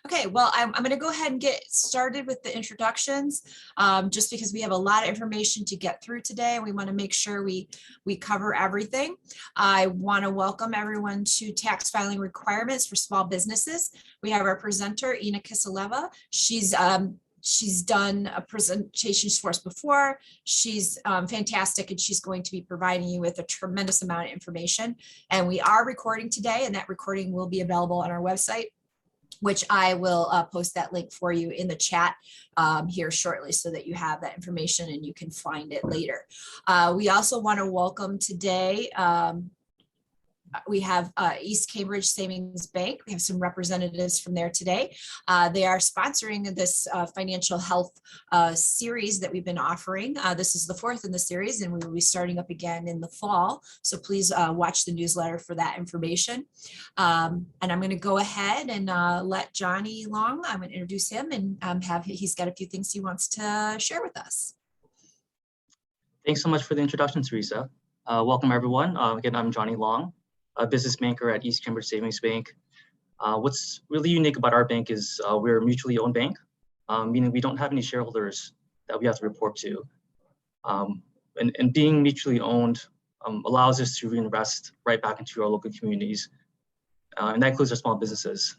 Okay, well, I'm going to go ahead and get started with the introductions, just because we have a lot of information to get through today. We want to make sure we cover everything. I want to welcome everyone to tax filing requirements for small businesses. We have our presenter, Ina Kisseleva. She's done a presentation for us before. She's fantastic, and she's going to be providing you with a tremendous amount of information. And we are recording today, and that recording will be available on our website, which I will post that link for you in the chat here shortly so that you have that information and you can find it later. We also want to welcome today, we have East Cambridge Savings Bank. We have some representatives from there today. They are sponsoring this financial health series that we've been offering. This is the fourth in the series, and we will be starting up again in the fall. So please watch the newsletter for that information. And I'm going to go ahead and let Johnny Long, I'm going to introduce him, and he's got a few things he wants to share with us. Thanks so much for the introduction, Teresa. Welcome, everyone. Again, I'm Johnny Long, a business banker at East Cambridge Savings Bank. What's really unique about our bank is we're a mutually owned bank, meaning we don't have any shareholders that we have to report to. And being mutually owned allows us to reinvest right back into our local communities. And that includes our small businesses,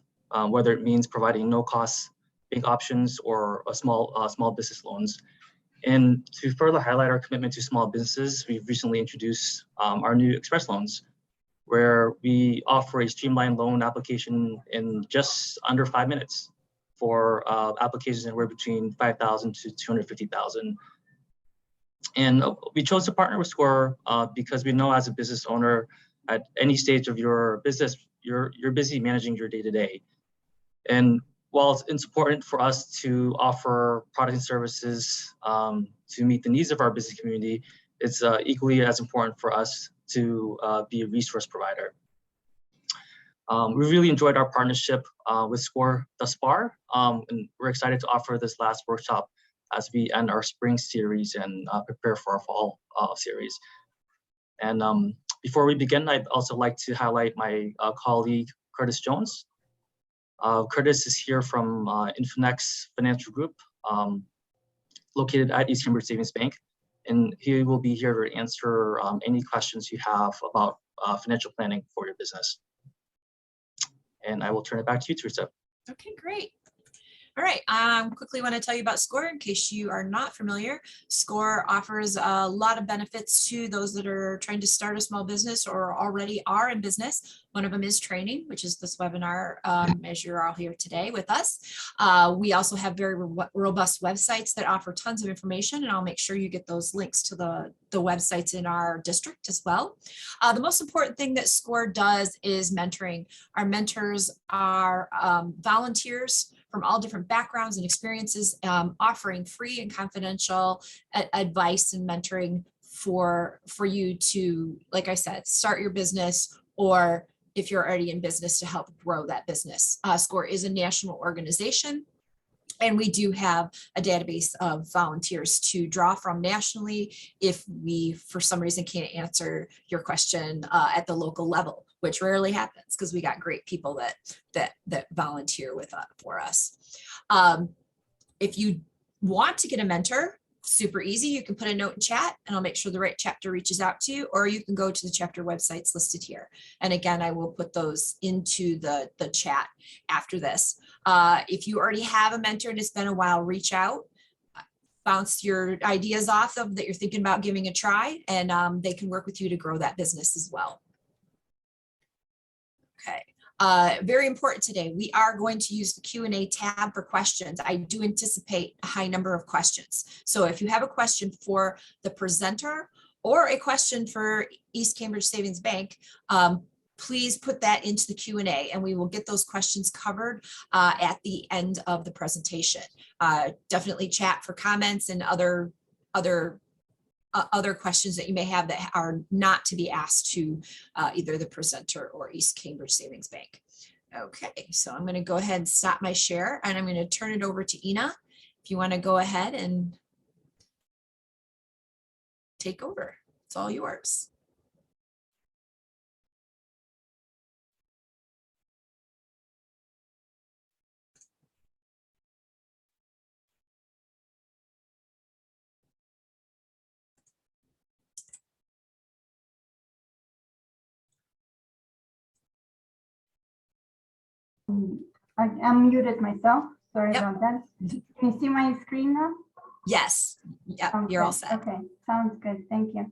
whether it means providing no-cost bank options or small business loans. And to further highlight our commitment to small businesses, we've recently introduced our new Express Loans, where we offer a streamlined loan application in just under 5 minutes for applications anywhere between $5,000 to $250,000. And we chose to partner with Score because we know as a business owner, at any stage of your business, you're busy managing your day-to-day. And while it's important for us to offer products and services to meet the needs of our business community, it's equally as important for us to be a resource provider. We really enjoyed our partnership with Score thus far, and we're excited to offer this last workshop as we end our spring series and prepare for our fall series. And before we begin, I'd also like to highlight my colleague, Curtis Jones. Curtis is here from Infinex Financial Group, located at East Cambridge Savings Bank. And he will be here to answer any questions you have about financial planning for your business. And I will turn it back to you, Teresa. Okay, great. All right, quickly want to tell you about Score in case you are not familiar. Score offers a lot of benefits to those that are trying to start a small business or already are in business. One of them is training, which is this webinar as you're all here today with us. We also have very robust websites that offer tons of information, and I'll make sure you get those links to the websites in our district as well. The most important thing that Score does is mentoring. Our mentors are volunteers from all different backgrounds and experiences, offering free and confidential advice and mentoring for you to, like I said, start your business, or if you're already in business, to help grow that business. Score is a national organization, and we do have a database of volunteers to draw from nationally if we, for some reason, can't answer your question at the local level, which rarely happens because we got great people that volunteer for us. If you want to get a mentor, super easy. You can put a note in chat and I'll make sure the right chapter reaches out to you, or you can go to the chapter websites listed here. And again, I will put those into the chat after this. If you already have a mentor and it's been a while, reach out, bounce your ideas off of that you're thinking about giving a try, and they can work with you to grow that business as well. Okay. Very important today, we are going to use the Q&A tab for questions. I do anticipate a high number of questions. So if you have a question for the presenter or a question for East Cambridge Savings Bank, please put that into the Q&A and we will get those questions covered at the end of the presentation. Definitely chat for comments and other questions that you may have that are not to be asked to either the presenter or East Cambridge Savings Bank. Okay, so I'm going to go ahead and stop my share and I'm going to turn it over to Ina. If you want to go ahead and take over, it's all yours. I'm muted myself. Sorry Yep. about that. Can you see my screen now? Yes. Yep. You're all set. Okay, sounds good. Thank you.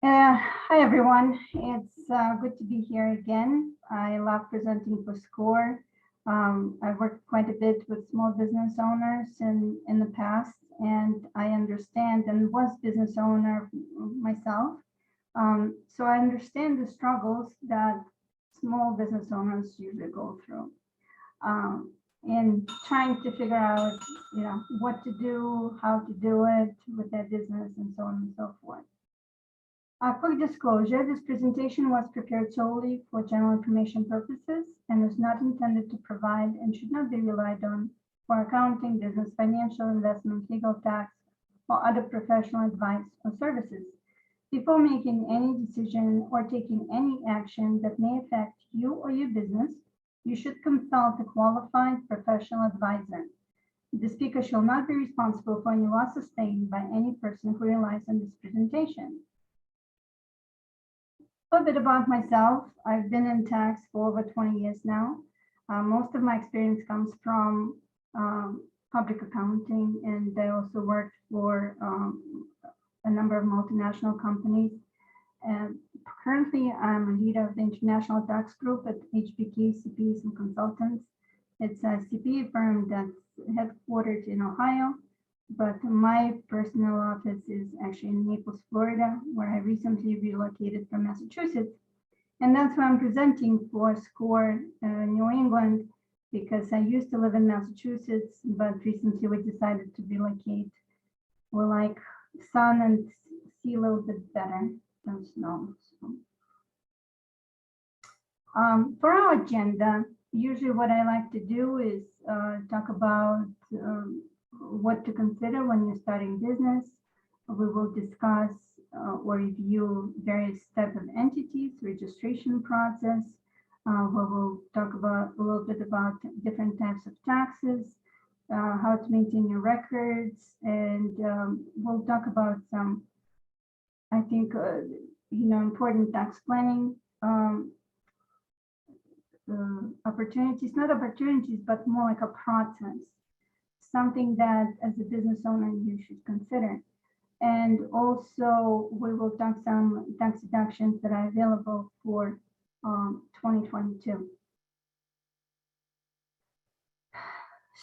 Hi, everyone. It's good to be here again. I love presenting for SCORE. I've worked quite a bit with small business owners in the past, and I understand and was business owner myself. So I understand the struggles that small business owners usually go through in trying to figure out, what to do, how to do it with their business, and so on and so forth. Quick disclosure, this presentation was prepared solely for general information purposes and is not intended to provide and should not be relied on for accounting, business, financial, investment, legal, tax, or other professional advice or services. Before making any decision or taking any action that may affect you or your business, you should consult a qualified professional advisor. The speaker shall not be responsible for any loss sustained by any person who relies on this presentation. A bit about myself. I've been in tax for over 20 years now. Most of my experience comes from public accounting, and I also worked for a number of multinational companies. And currently, I'm a leader of the International Tax Group at HBK CPAs and Consultants. It's a CPA firm that's headquartered in Ohio, but my personal office is actually in Naples, Florida, where I recently relocated from Massachusetts. And that's why I'm presenting for SCORE New England, because I used to live in Massachusetts, but recently we decided to relocate. We like sun and sea a little bit better than snow. So. For our agenda, usually what I like to do is talk about what to consider when you're starting business. We will discuss or review various types of entities, registration process. We will talk about a little bit about different types of taxes, how to maintain your records, and we'll talk about some, I think, important tax planning opportunities, not opportunities, but more like a process, something that as a business owner you should consider. And also we will talk some tax deductions that are available for 2022.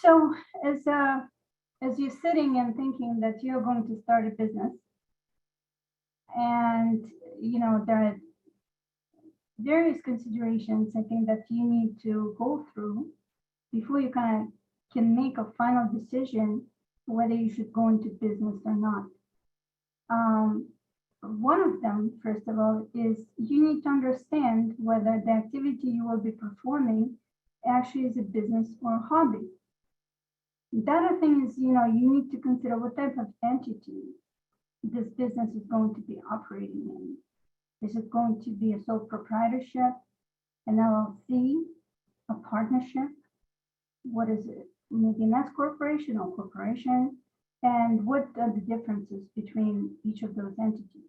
So as you're sitting and thinking that you're going to start a business, and there are various considerations I think that you need to go through before you can make a final decision whether you should go into business or not. One of them, first of all, is you need to understand whether the activity you will be performing actually is a business or a hobby. The other thing is, you need to consider what type of entity this business is going to be operating in. Is it going to be a sole proprietorship, an LLC, a partnership? What is it? Maybe an S corporation or corporation? And what are the differences between each of those entities?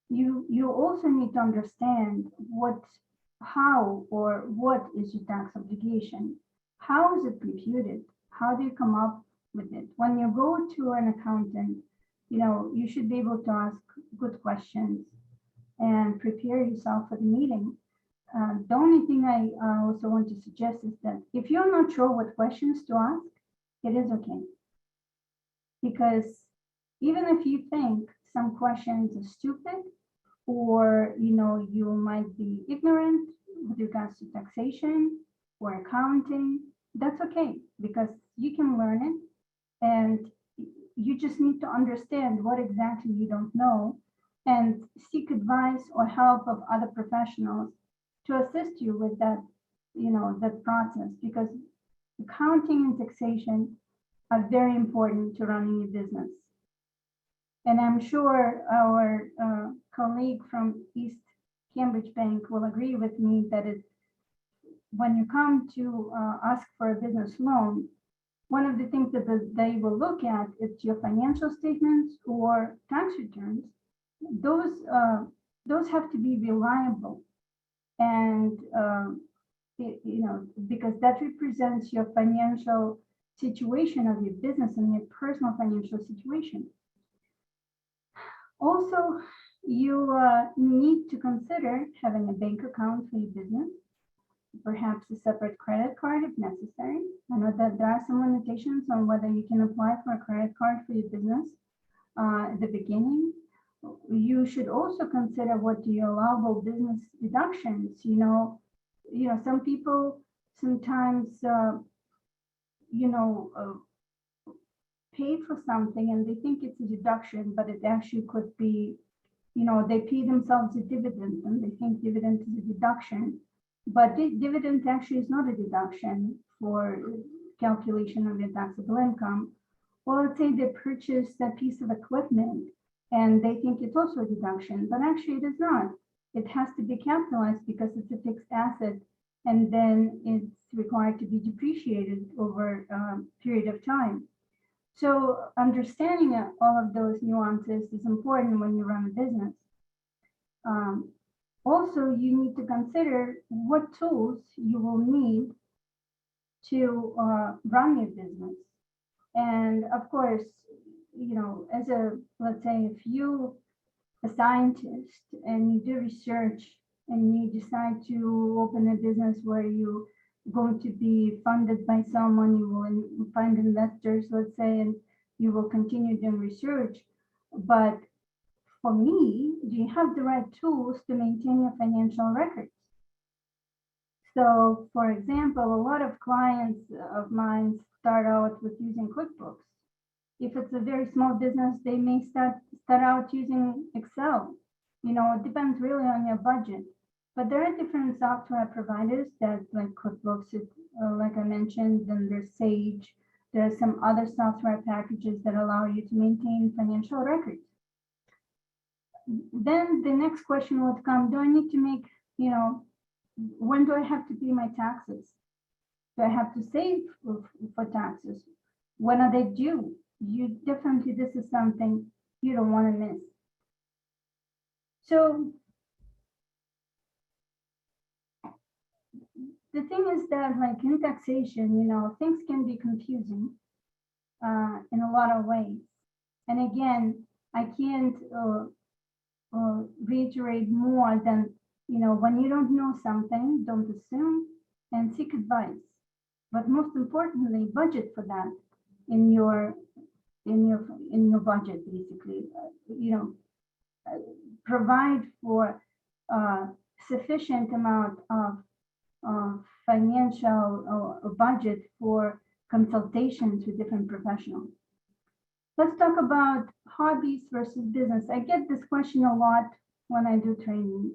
You also need to understand how or what is your tax obligation? How is it computed? How do you come up with it? When you go to an accountant, you should be able to ask good questions and prepare yourself for the meeting. The only thing I also want to suggest is that if you're not sure what questions to ask, it is okay. Because even if you think some questions are stupid, or you might be ignorant with regards to taxation or accounting, that's okay, because you can learn it, and you just need to understand what exactly you don't know and seek advice or help of other professionals to assist you with that, that process, because accounting and taxation are very important to running a business. And I'm sure our colleague from East Cambridge Bank will agree with me that when you come to ask for a business loan, one of the things that they will look at is your financial statements or tax returns. Those have to be reliable, and because that represents your financial situation of your business and your personal financial situation. Also, you need to consider having a bank account for your business, perhaps a separate credit card if necessary. I know that there are some limitations on whether you can apply for a credit card for your business at the beginning. You should also consider what the allowable business deductions. Some people sometimes pay for something and they think it's a deduction, but it actually could be, they pay themselves a dividend and they think dividend is a deduction, but dividend actually is not a deduction for calculation of your taxable income. Well, let's say they purchased a piece of equipment and they think it's also a deduction, but actually it is not. It has to be capitalized because it's a fixed asset, and then it's required to be depreciated over a period of time. So understanding all of those nuances is important when you run a business. Also, you need to consider what tools you will need to run your business. And of course, let's say if you a scientist and you do research and you decide to open a business where you going to be funded by someone, you will find investors, let's say, and you will continue doing research. But for me, do you have the right tools to maintain your financial records? So, for example, a lot of clients of mine start out with using QuickBooks. If it's a very small business, they may start out using Excel. It depends really on your budget. But there are different software providers that, like QuickBooks, like I mentioned, then there's Sage. There are some other software packages that allow you to maintain financial records. Then the next question would come, do I need to make, when do I have to pay my taxes? Do I have to save for taxes? When are they due? This is something you don't want to miss. So the thing is that, like in taxation, things can be confusing in a lot of ways. And again, I can't reiterate more than, when you don't know something, don't assume and seek advice. But most importantly, budget for that in your budget, basically. Provide for sufficient amount of financial budget for consultations with different professionals. Let's talk about hobbies versus business. I get this question a lot when I do training.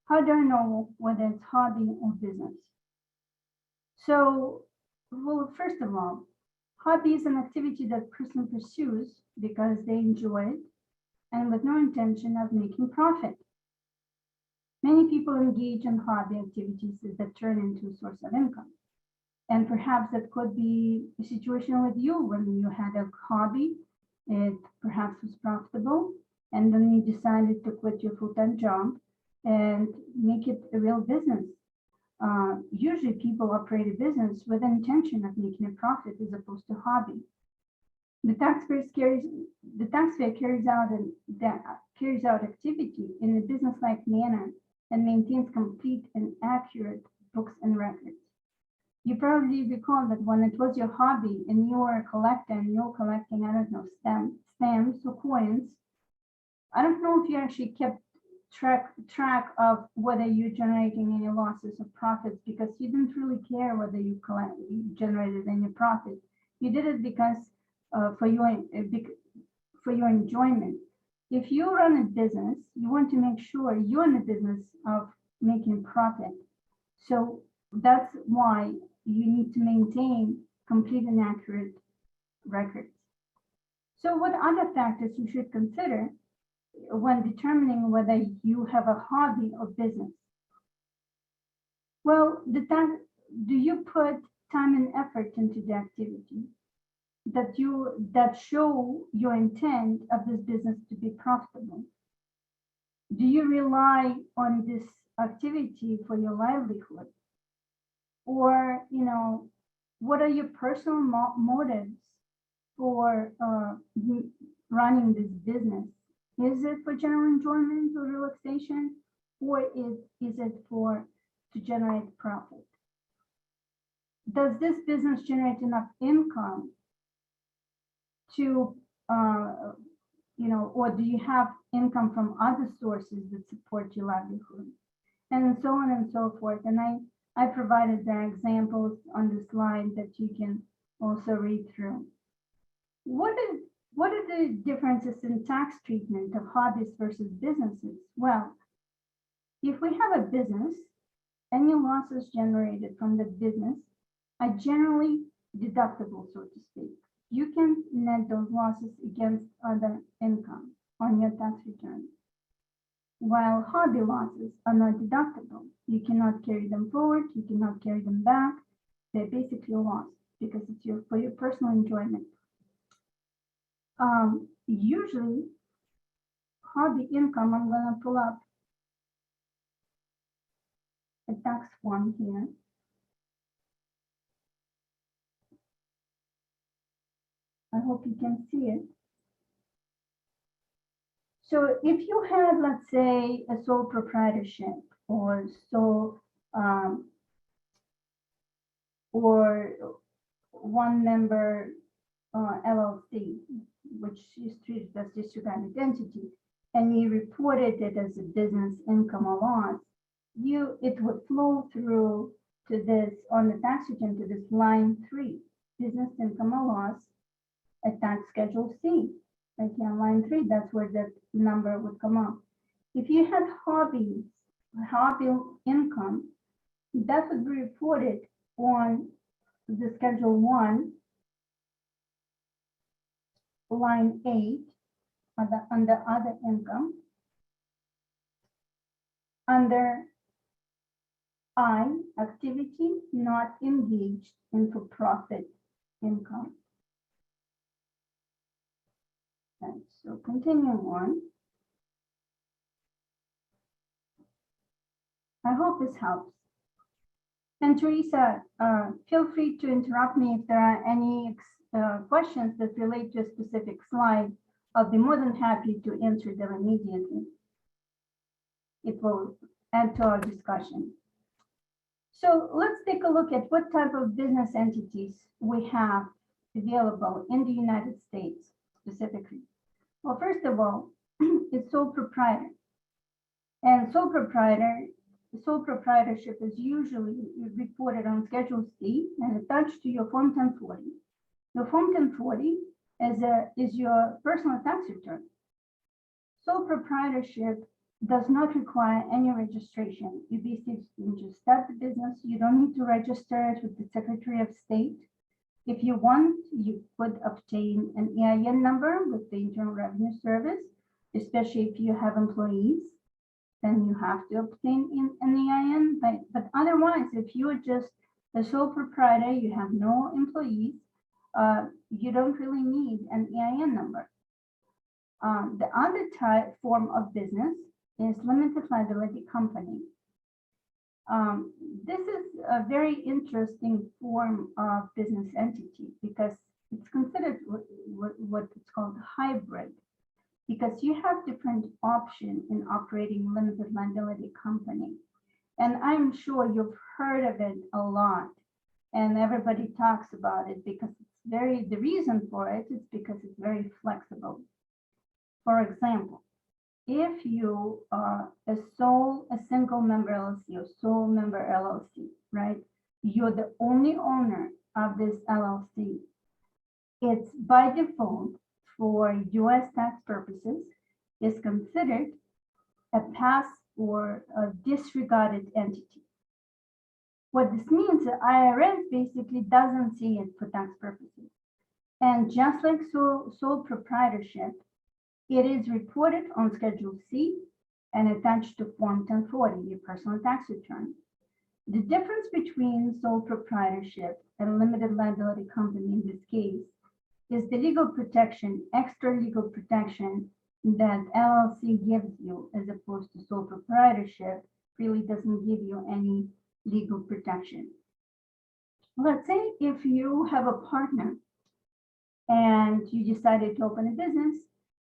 How do I know whether it's hobby or business? So, well, first of all, hobby is an activity that person pursues because they enjoy it and with no intention of making profit. Many people engage in hobby activities that turn into a source of income. And perhaps that could be a situation with you when you had a hobby, it perhaps was profitable, and then you decided to quit your full-time job and make it a real business. Usually people operate a business with the intention of making a profit as opposed to hobby. The taxpayer carries out activity in a business-like manner and maintains complete and accurate books and records. You probably recall that when it was your hobby and you were a collector and you're collecting, I don't know, stamps or coins, I don't know if you actually kept track of whether you're generating any losses or profits, because you didn't really care whether you generated any profit. You did it because for your enjoyment. If you run a business, you want to make sure you're in the business of making profit. So that's why you need to maintain complete and accurate records. So what other factors you should consider when determining whether you have a hobby or business? Well, do you put time and effort into the activity that show your intent of this business to be profitable? Do you rely on this activity for your livelihood? Or, what are your personal motives for running this business? Is it for general enjoyment or relaxation, or is it to generate profit? Does this business generate enough income to, or do you have income from other sources that support your livelihood? And so on and so forth. And I provided the examples on the slide that you can also read through. What are the differences in tax treatment of hobbies versus businesses? Well, if we have a business, any losses generated from the business are generally deductible, so to speak. You can net those losses against other income on your tax return. While hobby losses are not deductible, you cannot carry them forward, you cannot carry them back. They're basically lost because it's for your personal enjoyment. Usually, hobby income, I'm going to pull up a tax form here. I hope you can see it. So if you had, let's say, a sole proprietorship or or one member LLC, which is treated as disregarded entity, and you reported it as a business income or loss, it would flow through to this on the tax return to this line 3, business income or loss, at tax schedule C. Right here on line 3, that's where that number would come up. If you had hobby income, that would be reported on the schedule 1, line 8, under other income, under I, activity not engaged in for-profit income. Okay, so continuing on. I hope this helps. And Teresa, feel free to interrupt me if there are any questions that relate to a specific slide. I'll be more than happy to answer them immediately. It will add to our discussion. So let's take a look at what type of business entities we have available in the United States specifically. Well, first of all, it's sole proprietor. And sole proprietorship is usually reported on Schedule C and attached to your Form 1040. Your Form 1040 is your personal tax return. Sole proprietorship does not require any registration. You basically just start the business. You don't need to register it with the Secretary of State. If you want, you could obtain an EIN number with the Internal Revenue Service, especially if you have employees, then you have to obtain an EIN. But otherwise, if you're just a sole proprietor, you have no employees, you don't really need an EIN number. The other form of business is limited liability company. This is a very interesting form of business entity because it's considered what it's called hybrid, because you have different options in operating limited liability company. And I'm sure you've heard of it a lot and everybody talks about it because it's the reason for it is because it's very flexible. For example, if you are a single member LLC or sole member LLC, right? You're the only owner of this LLC. It's by default for US tax purposes is considered a pass or a disregarded entity. What this means, the IRS basically doesn't see it for tax purposes. And just like sole proprietorship, it is reported on Schedule C and attached to Form 1040, your personal tax return. The difference between sole proprietorship and limited liability company in this case is the legal protection, extra legal protection that LLC gives you as opposed to sole proprietorship really doesn't give you any legal protection. Let's say if you have a partner and you decided to open a business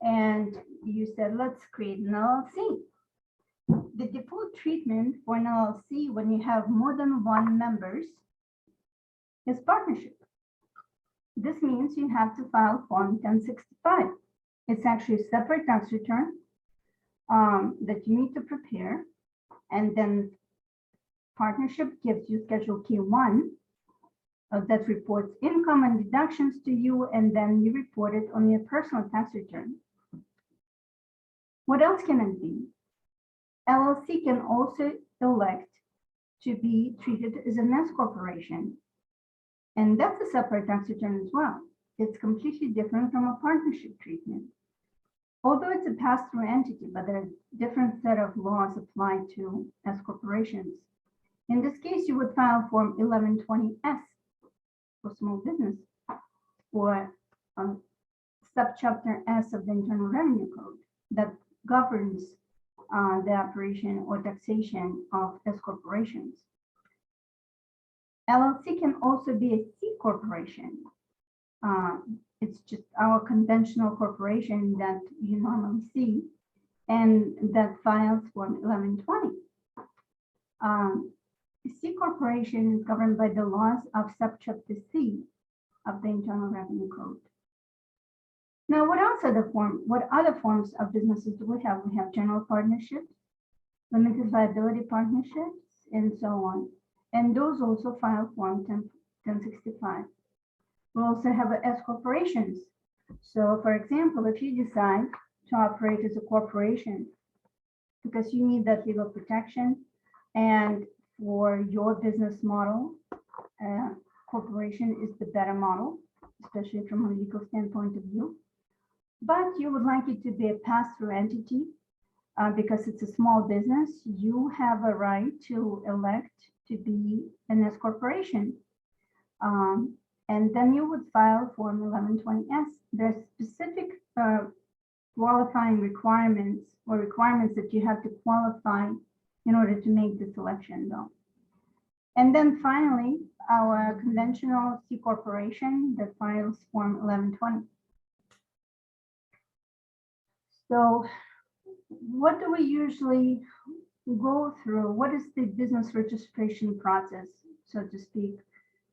and you said, let's create an LLC. The default treatment for an LLC when you have more than one members is partnership. This means you have to file Form 1065. It's actually a separate tax return that you need to prepare, and then partnership gives you Schedule K1 that reports income and deductions to you, and then you report it on your personal tax return. What else can it be? LLC can also elect to be treated as an S corporation, and that's a separate tax return as well. It's completely different from a partnership treatment. Although it's a pass-through entity, but there are different set of laws applied to S corporations. In this case, you would file Form 1120S for small business or subchapter S of the Internal Revenue Code that governs the operation or taxation of S corporations. LLC can also be a C corporation. It's just our conventional corporation that you normally see, and that files Form 1120. C corporation is governed by the laws of subchapter C of the Internal Revenue Code. Now, what other forms of businesses do we have? We have general partnerships, limited liability partnerships, and so on. And those also file Form 1065. We also have S corporations. So, for example, if you decide to operate as a corporation because you need that legal protection, and for your business model, corporation is the better model, especially from a legal standpoint of view. But you would like it to be a pass-through entity because it's a small business. You have a right to elect to be an S corporation. And then you would file Form 1120S. There's specific qualifying requirements or requirements that you have to qualify in order to make the selection, though. And then finally, our conventional C corporation that files Form 1120. So what do we usually go through? What is the business registration process, so to speak?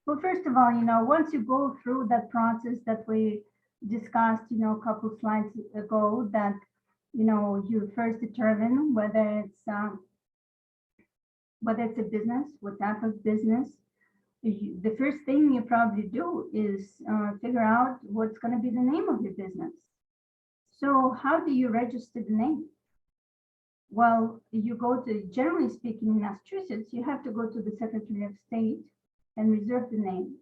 Well, first of all, once you go through that process that we discussed, a couple slides ago, that, you first determine whether it's a business, what type of business. The first thing you probably do is figure out what's going to be the name of your business. So how do you register the name? Well, you go to, generally speaking, in Massachusetts, you have to go to the Secretary of State and reserve the name.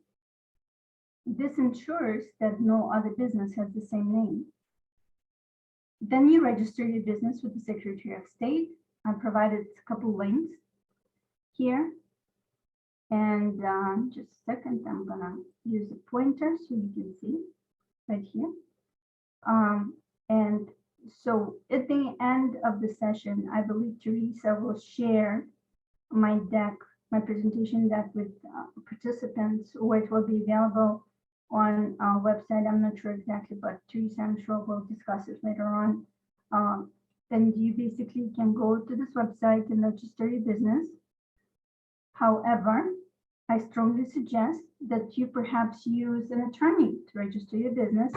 This ensures that no other business has the same name. Then you register your business with the Secretary of State. I provided a couple links here. And just a second, I'm gonna use a pointer so you can see right here. And so at the end of the session, I believe Teresa will share my deck, my presentation deck with participants, or it will be available on our website. I'm not sure exactly, but Teresa, I'm sure will discuss it later on. Then you basically can go to this website and register your business. However, I strongly suggest that you perhaps use an attorney to register your business.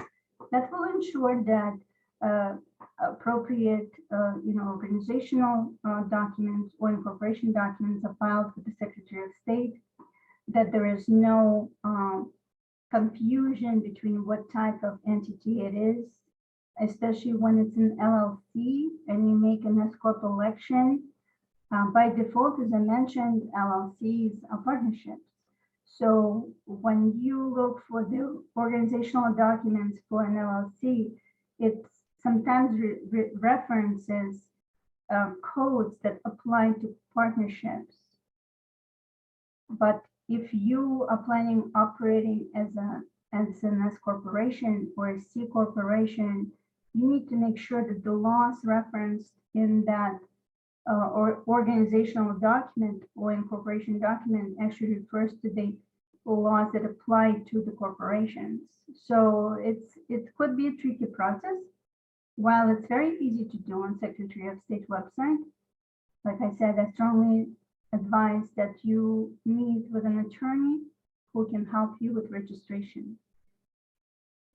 That will ensure that appropriate, organizational documents or incorporation documents are filed with the Secretary of State, that there is no confusion between what type of entity it is, especially when it's an LLC and you make an S-corp election. By default, as I mentioned, LLCs are partnerships. So when you look for the organizational documents for an LLC, it sometimes references codes that apply to partnerships. But if you are planning operating as an S corporation or a C corporation, you need to make sure that the laws referenced in that or organizational document or incorporation document actually refers to the laws that apply to the corporations. So it could be a tricky process. While it's very easy to do on Secretary of State website, like I said, I strongly advise that you meet with an attorney who can help you with registration.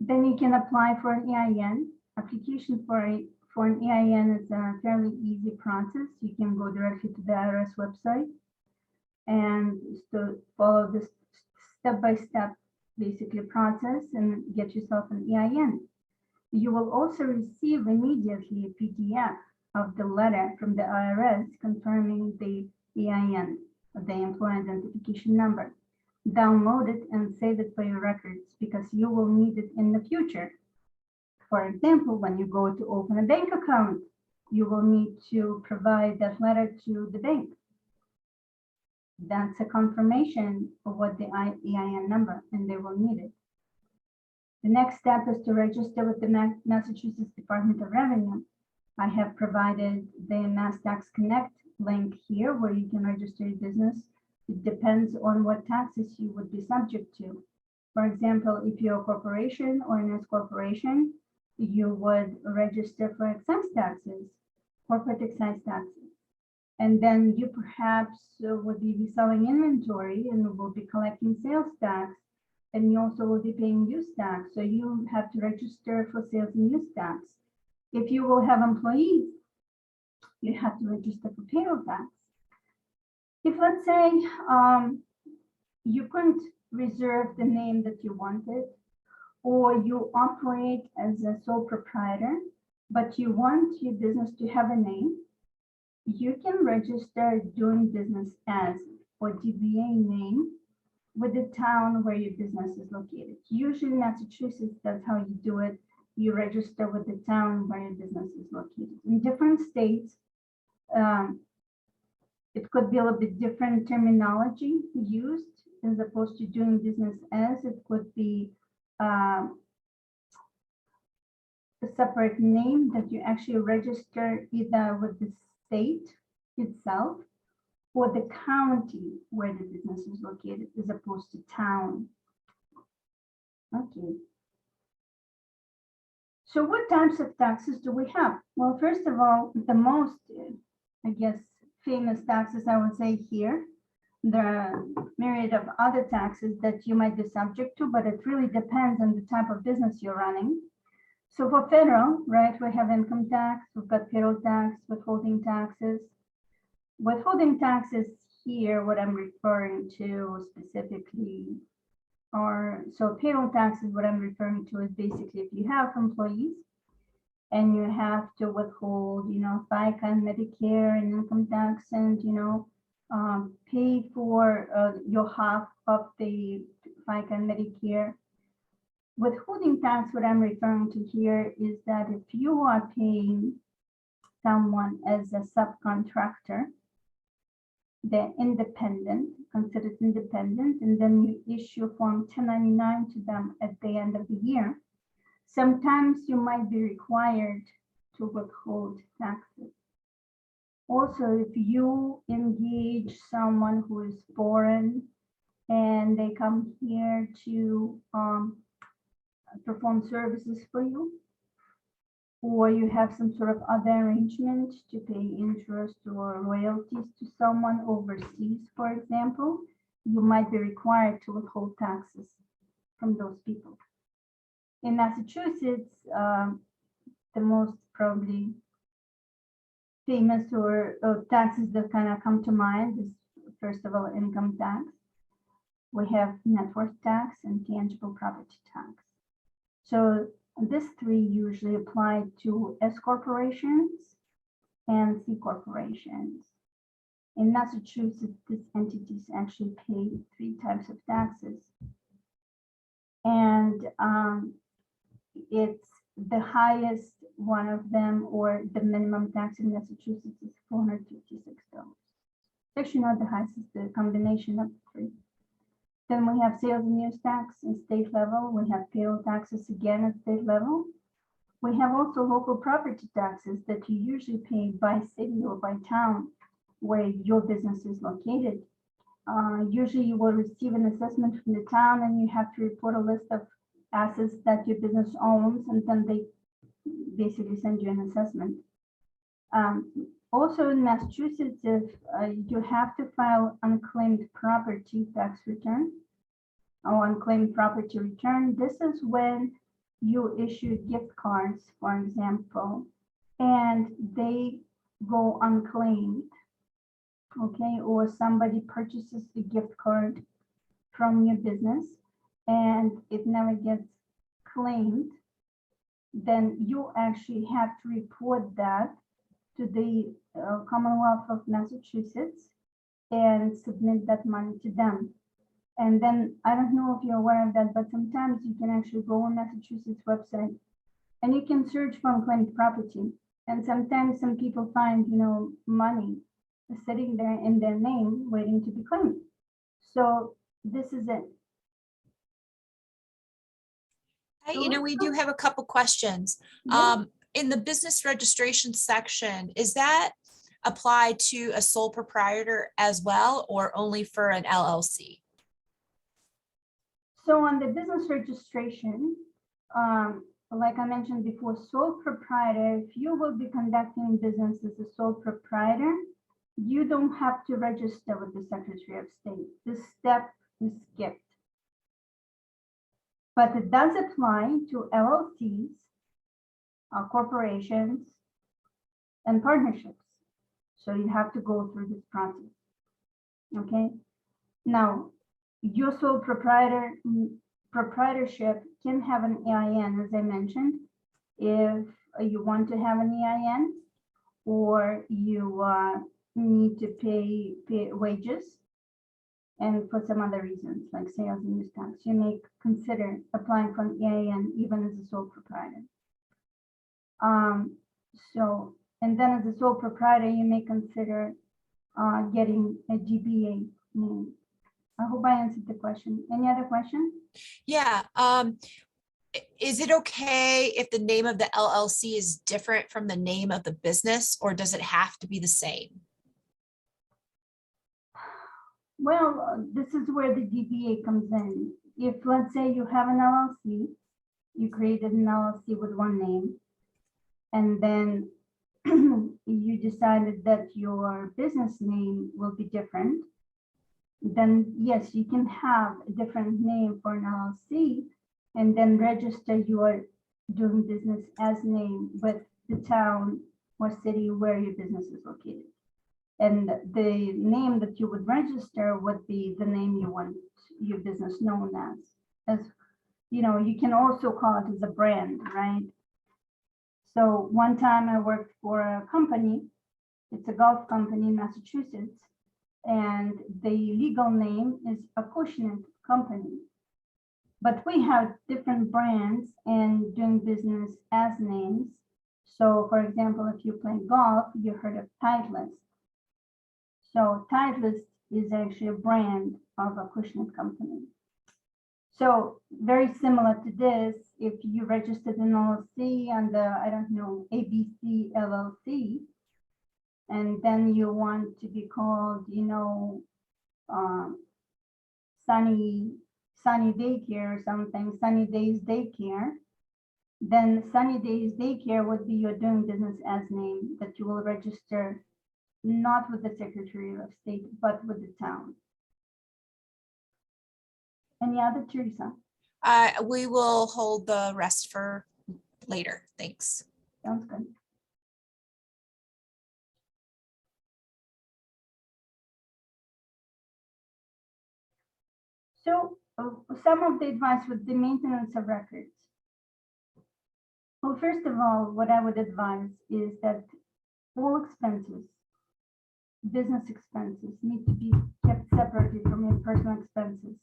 Then you can apply for an EIN. Application for an EIN is a fairly easy process. You can go directly to the IRS website and to follow this step-by-step basically process and get yourself an EIN. You will also receive immediately a PDF of the letter from the IRS confirming the EIN, the employee identification number. Download it and save it for your records because you will need it in the future. For example, when you go to open a bank account, you will need to provide that letter to the bank. That's a confirmation of what the EIN number, and they will need it. The next step is to register with the Massachusetts Department of Revenue. I have provided the Mass Tax Connect link here where you can register your business. It depends on what taxes you would be subject to. For example, if you're a corporation or an S corporation, you would register for excise taxes, corporate excise taxes. And then you perhaps would be selling inventory and will be collecting sales tax, and you also will be paying use tax. So you have to register for sales and use tax. If you will have employees, you have to register for payroll tax. If let's say you couldn't reserve the name that you wanted, or you operate as a sole proprietor, but you want your business to have a name, you can register doing business as or DBA name with the town where your business is located. Usually in Massachusetts, that's how you do it. You register with the town where your business is located. In different states, it could be a little bit different terminology used as opposed to doing business as. It could be a separate name that you actually register either with the state itself or the county where the business is located as opposed to town. Okay. So what types of taxes do we have? Well, first of all, the most, I guess, famous taxes I would say here. There are myriad of other taxes that you might be subject to, but it really depends on the type of business you're running. So for federal, right, we have income tax, we've got payroll tax, withholding taxes. Withholding taxes here, what I'm referring to specifically are, so payroll tax is what I'm referring to is basically if you have employees and you have to withhold, FICA and Medicare and income tax and, pay for your half of the FICA and Medicare. Withholding tax, what I'm referring to here is that if you are paying someone as a subcontractor, they're independent, considered independent, and then you issue Form 1099 to them at the end of the year. Sometimes you might be required to withhold taxes. Also, if you engage someone who is foreign and they come here to perform services for you, or you have some sort of other arrangement to pay interest or royalties to someone overseas, for example, you might be required to withhold taxes from those people. In Massachusetts, the most probably famous or taxes that kind of come to mind is, first of all, income tax. We have net worth tax and tangible property tax. So these three usually apply to S corporations and C corporations. In Massachusetts, these entities actually pay three types of taxes. And it's the highest one of them, or the minimum tax in Massachusetts is $456. Actually not the highest, it's the combination of the three. Then we have sales and use tax in state level. We have payroll taxes again at state level. We have also local property taxes that you usually pay by city or by town where your business is located. Usually you will receive an assessment from the town and you have to report a list of assets that your business owns, and then they basically send you an assessment. Also in Massachusetts, if you have to file unclaimed property tax return or unclaimed property return. This is when you issue gift cards, for example, and they go unclaimed, okay? Or somebody purchases a gift card from your business and it never gets claimed, then you actually have to report that to the Commonwealth of Massachusetts and submit that money to them. And then I don't know if you're aware of that, but sometimes you can actually go on Massachusetts website and you can search for unclaimed property. And sometimes some people find, money sitting there in their name waiting to be claimed. So this is it. We do have a couple questions. Yeah. In the business registration section, is that applied to a sole proprietor as well, or only for an LLC? So on the business registration, like I mentioned before, sole proprietor, if you will be conducting business as a sole proprietor, you don't have to register with the Secretary of State. This step is skipped. But it does apply to LLCs, corporations, and partnerships. So you have to go through this process. Okay. Now, your sole proprietorship can have an EIN, as I mentioned, if you want to have an EIN, or you need to pay wages, and for some other reasons like sales and use tax, you may consider applying for an EIN even as a sole proprietor. And then as a sole proprietor, you may consider getting a DBA name. I hope I answered the question. Any other question? Yeah. Is it okay if the name of the LLC is different from the name of the business, or does it have to be the same? Well, this is where the DBA comes in. If, let's say, you have an LLC, you created an LLC with one name, and then you decided that your business name will be different, then yes, you can have a different name for an LLC and then register your doing business as name with the town or city where your business is located. And the name that you would register would be the name you want your business known as, you can also call it as a brand, right? So one time I worked for a company, it's a golf company in Massachusetts, and the legal name is Acushnet Company. But we have different brands and doing business as names. So for example, if you play golf, you heard of Titleist. So Titleist is actually a brand of Acushnet Company. So very similar to this, if you registered an LLC under, I don't know, ABC LLC, and then you want to be called, Sunny Daycare or something, Sunny Days Daycare, then Sunny Days Daycare would be your doing business as name that you will register not with the Secretary of State, but with the town. Any other, Teresa? We will hold the rest for later. Thanks. Sounds good. So some of the advice with the maintenance of records. Well, first of all, what I would advise is that all expenses, business expenses, need to be kept separately from your personal expenses.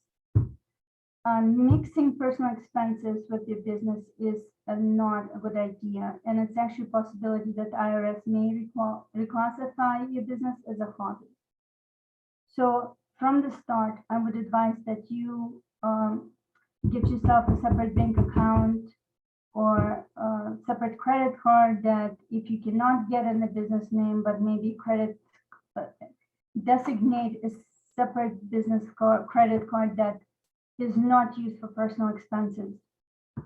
Mixing personal expenses with your business is not a good idea, and it's actually a possibility that IRS may reclassify your business as a hobby. So from the start, I would advise that you get yourself a separate bank account or a separate credit card that if you cannot get in the business name, but maybe credit designate a separate business credit card that is not used for personal expenses.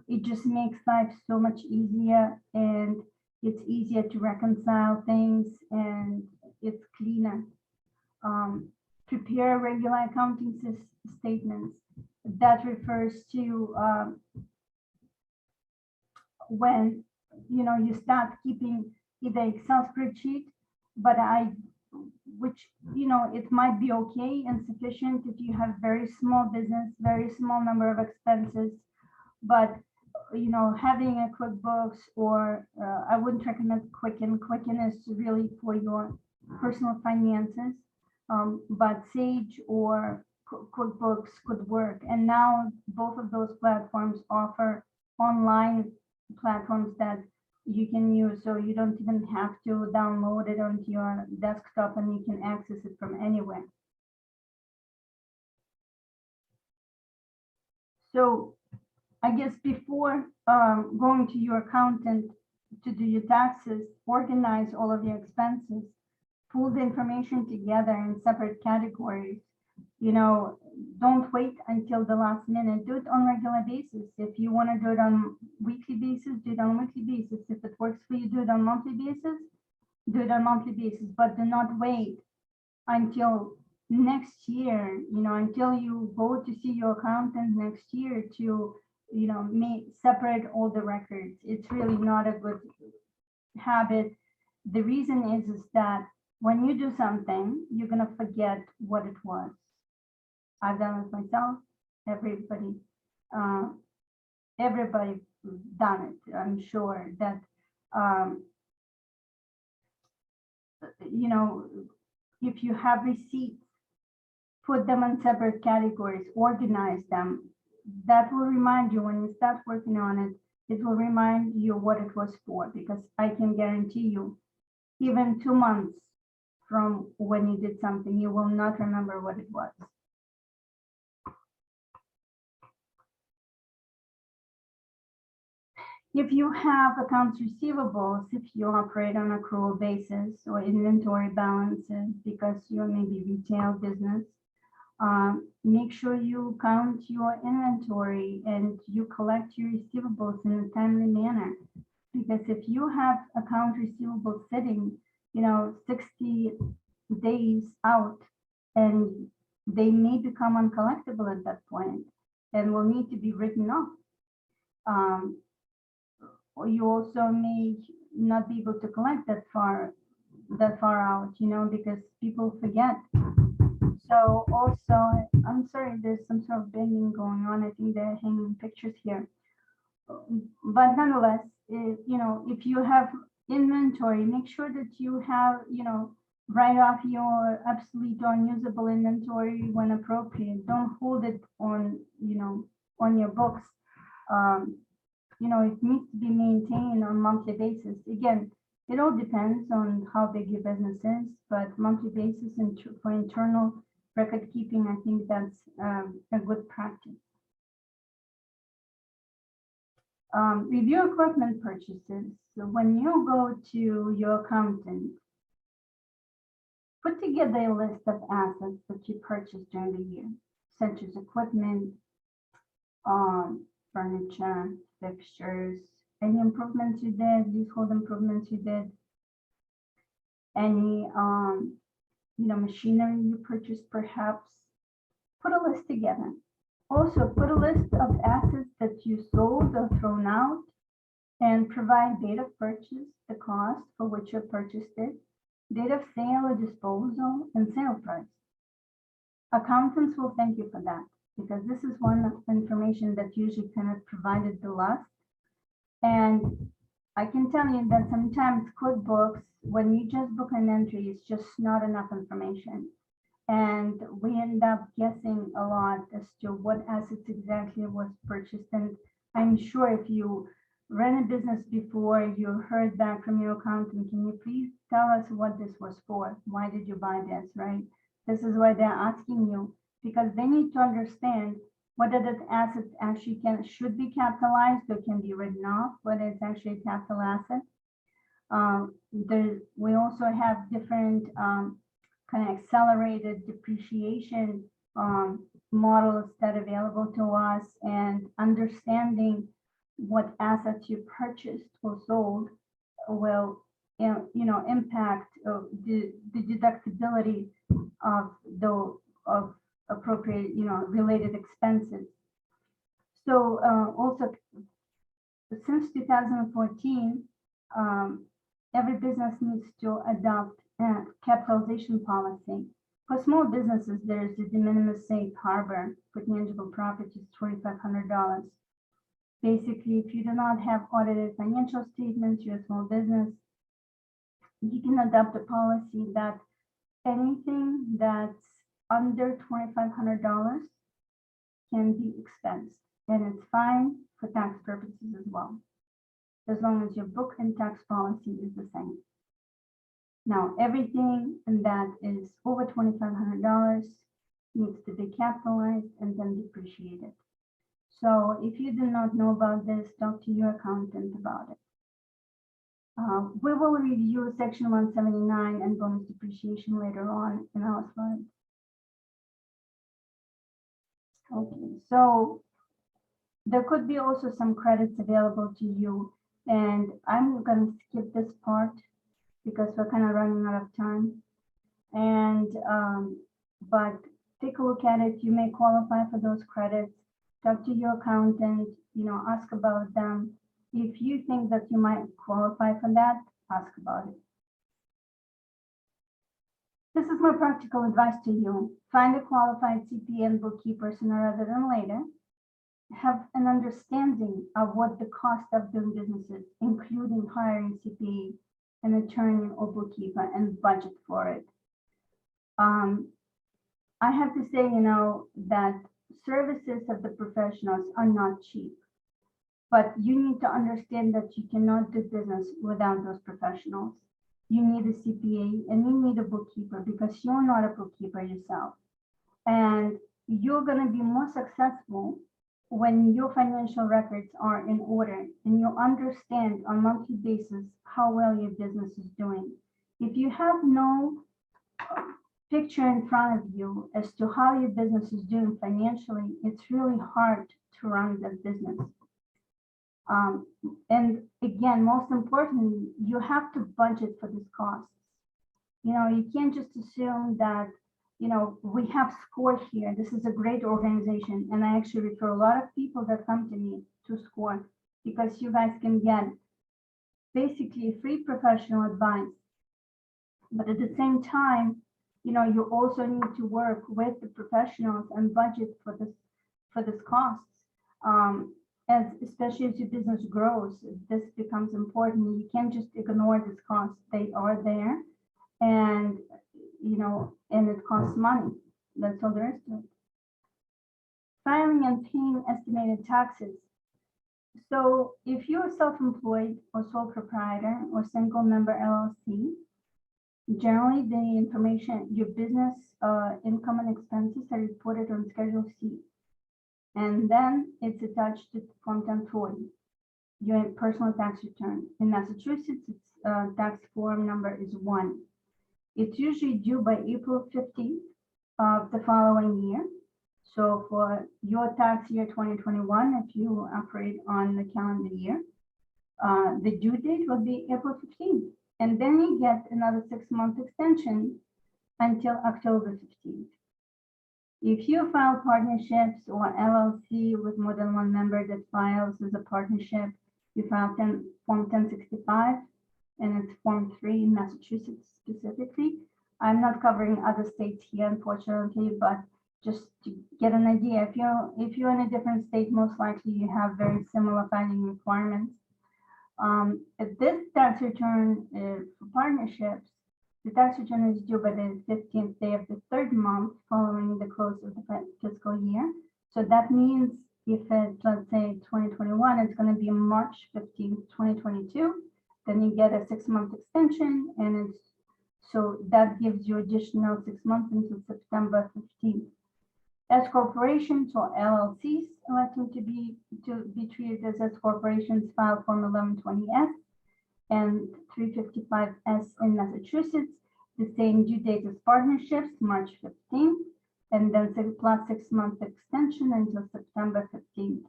It just makes life so much easier, and it's easier to reconcile things, and it's cleaner. Prepare regular accounting statements. That refers to when you start keeping either Excel spreadsheet, but which it might be okay and sufficient if you have very small business, very small number of expenses. But having a QuickBooks, or I wouldn't recommend Quicken. Quicken is really for your personal finances, but Sage or QuickBooks could work. And now both of those platforms offer online platforms that you can use, so you don't even have to download it onto your desktop, and you can access it from anywhere. So I guess before going to your accountant to do your taxes, organize all of your expenses, pull the information together in separate categories. Don't wait until the last minute. Do it on a regular basis. If you want to do it on weekly basis, do it on weekly basis. If it works for you, do it on monthly basis, do it on monthly basis. But do not wait until next year, until you go to see your accountant next year to, separate all the records. It's really not a good habit. The reason is that when you do something, you're going to forget what it was. I've done it myself. Everybody done it. I'm sure that, if you have receipts, put them in separate categories, organize them. That will remind you when you start working on it, it will remind you what it was for, because I can guarantee you, even 2 months from when you did something, you will not remember what it was. If you have accounts receivables, if you operate on accrual basis or inventory balances because you're maybe retail business, make sure you count your inventory and you collect your receivables in a timely manner. Because if you have account receivable sitting, 60 days out, and they may become uncollectible at that point and will need to be written off. Or you also may not be able to collect that far out, because people forget. So also, I'm sorry, there's some sort of banging going on. I think they're hanging pictures here. But nonetheless, if you have inventory, make sure that you have, write off your obsolete or unusable inventory when appropriate. Don't hold it on, on your books. It needs to be maintained on a monthly basis. Again, it all depends on how big your business is, but monthly basis and for internal record keeping, I think that's a good practice. Review equipment purchases. So when you go to your accountant, put together a list of assets that you purchased during the year, such as equipment, furniture, fixtures, any improvements you did, leasehold improvements you did, any machinery you purchased perhaps. Put a list together. Also, put a list of assets that you sold or thrown out, and provide date of purchase, the cost for which you purchased it, date of sale or disposal, and sale price. Accountants will thank you for that, because this is one of the information that usually kind of provided the last. And I can tell you that sometimes QuickBooks, when you just book an entry, it's just not enough information. And we end up guessing a lot as to what assets exactly was purchased. And I'm sure if you ran a business before, you heard back from your accountant, can you please tell us what this was for? Why did you buy this, right? This is why they're asking you, because they need to understand whether that asset actually should be capitalized or can be written off, whether it's actually a capital asset. We also have different kind of accelerated depreciation models that are available to us, and understanding what assets you purchased or sold will impact the deductibility of the of appropriate related expenses. So also since 2014, every business needs to adopt a capitalization policy. For small businesses, there's a de minimis safe harbor for tangible properties, $2,500. Basically, if you do not have audited financial statements, you're a small business, you can adopt a policy that anything that's under $2,500 can be expensed, and it's fine for tax purposes as well, as long as your book and tax policy is the same. Now, everything that is over $2,500 needs to be capitalized and then depreciated. So if you do not know about this, talk to your accountant about it. We will review section 179 and bonus depreciation later on in our slides. Okay, so there could be also some credits available to you, and I'm going to skip this part because we're kind of running out of time. And but take a look at it. You may qualify for those credits. Talk to your accountant, ask about them. If you think that you might qualify for that, ask about it. This is my practical advice to you. Find a qualified CPA and bookkeeper sooner rather than later. Have an understanding of what the cost of doing business is, including hiring CPA, an attorney or bookkeeper, and budget for it. I have to say, that services of the professionals are not cheap, but you need to understand that you cannot do business without those professionals. You need a CPA and you need a bookkeeper because you're not a bookkeeper yourself. And you're going to be more successful when your financial records are in order and you understand on a monthly basis how well your business is doing. If you have no picture in front of you as to how your business is doing financially, it's really hard to run that business. And again, most importantly, you have to budget for these costs. You can't just assume that, we have SCORE here. This is a great organization. And I actually refer a lot of people that come to me to SCORE because you guys can get basically free professional advice. But at the same time, you also need to work with the professionals and budget for this costs. Especially as your business grows, this becomes important. You can't just ignore these costs. They are there, and and it costs money. That's all there is to it. Filing and paying estimated taxes. So if you're self-employed or sole proprietor or single member LLC, generally the information, your business income and expenses are reported on Schedule C. And then it's attached to Form 1040, your personal tax return. In Massachusetts, its tax form number is 1. It's usually due by April 15th of the following year. So for your tax year 2021, if you operate on the calendar year, the due date will be April 15th. And then you get another 6-month extension until October 15th. If you file partnerships or LLC with more than one member that files as a partnership, you file Form 1065, and it's Form 3 in Massachusetts specifically. I'm not covering other states here, unfortunately, but just to get an idea, if you're in a different state, most likely you have very similar filing requirements. This tax return for partnerships, the tax return is due by the 15th day of the 3rd month following the close of the fiscal year. So that means if it's, let's say, 2021, it's going to be March 15th, 2022, then you get a 6-month extension, and so that gives you additional 6 months until September 15th. S corporations or LLCs electing to be treated as S corporations file Form 1120S and 355S in Massachusetts. the same due date as partnerships, March 15th, and then plus 6-month extension until September 15th.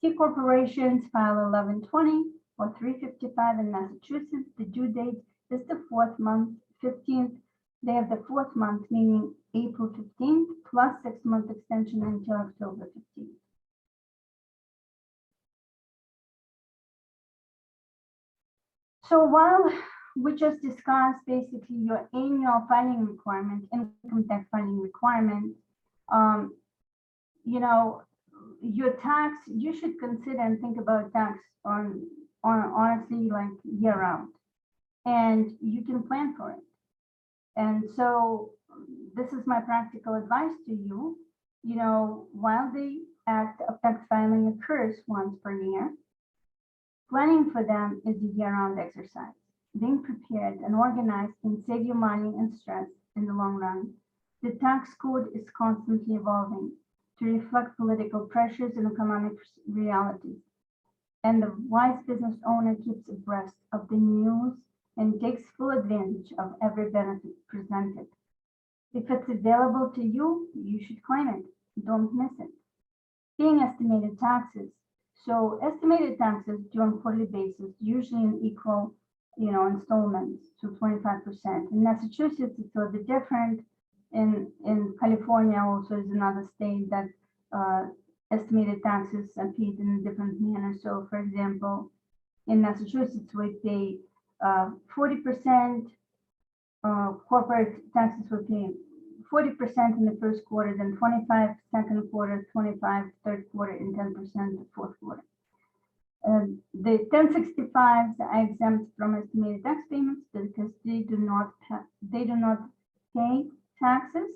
C corporations file 11/20 or 355 in Massachusetts. The due date is the 4th month, 15th day of the 4th month, meaning April 15th, plus 6-month extension until October 15th. So while we just discussed basically your annual filing requirement, income tax filing requirement, you know, your tax, you should consider and think about tax on honestly like year round, and you can plan for it. And so this is my practical advice to you. You know, while the act of tax filing occurs once per year, planning for them is a year-round exercise. Being prepared and organized can save you money and stress in the long run. The tax code is constantly evolving to reflect political pressures and economic realities. And the wise business owner keeps abreast of the news and takes full advantage of every benefit presented. If it's available to you, you should claim it. Don't miss it. Paying estimated taxes. So estimated taxes due on quarterly basis, usually in equal, installments to 25%. In Massachusetts, it's a little bit different. In California also is another state that estimated taxes are paid in a different manner. So for example, in Massachusetts, we pay 40% corporate taxes were paid 40% in the first quarter, then 25% second quarter, 25% third quarter, and 10% the fourth quarter. The 1065s are exempt from estimated tax payments because they do not pay taxes.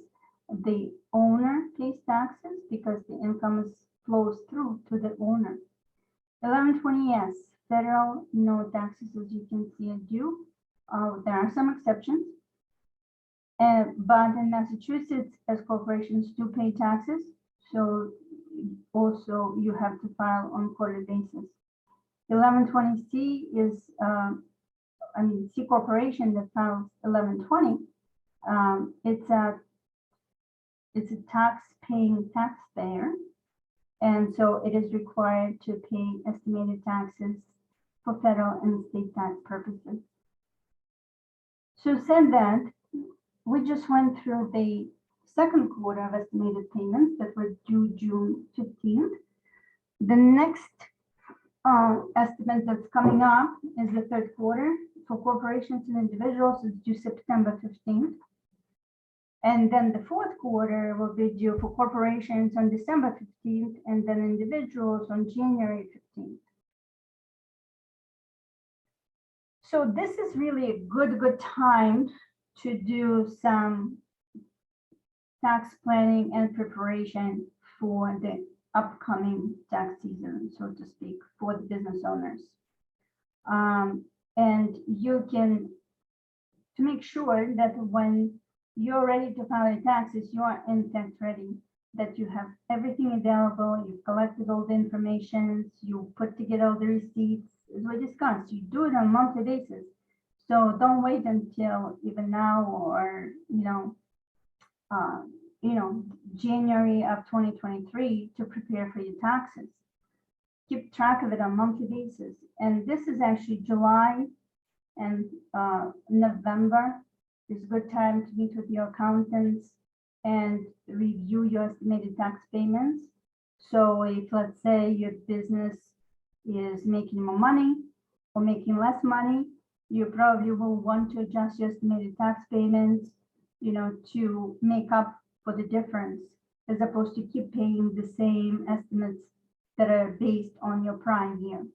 The owner pays taxes because the income flows through to the owner. 1120S, federal no taxes, as you can see, are due. There are some exceptions. But in Massachusetts, as corporations do pay taxes, so also you have to file on quarterly basis. 1120C is, C corporation that files 1120. It's a tax-paying taxpayer, and so it is required to pay estimated taxes for federal and state tax purposes. So said that, we just went through the second quarter of estimated payments that were due June 15th. The next estimate that's coming up is the third quarter. For corporations and individuals, it's due September 15th. And then the fourth quarter will be due for corporations on December 15th, and then individuals on January 15th. So this is really a good time to do some tax planning and preparation for the upcoming tax season, so to speak, for the business owners. And you can, to make sure that when you're ready to file your taxes, you are in fact ready, that you have everything available, you've collected all the information, you put together all the receipts, as we discussed, you do it on a monthly basis. So don't wait until even now or, January of 2023 to prepare for your taxes. Keep track of it on a monthly basis. And this is actually July and November is a good time to meet with your accountants and review your estimated tax payments. So if, let's say, your business is making more money or making less money, you probably will want to adjust your estimated tax payments, to make up for the difference, as opposed to keep paying the same estimates that are based on your prior year.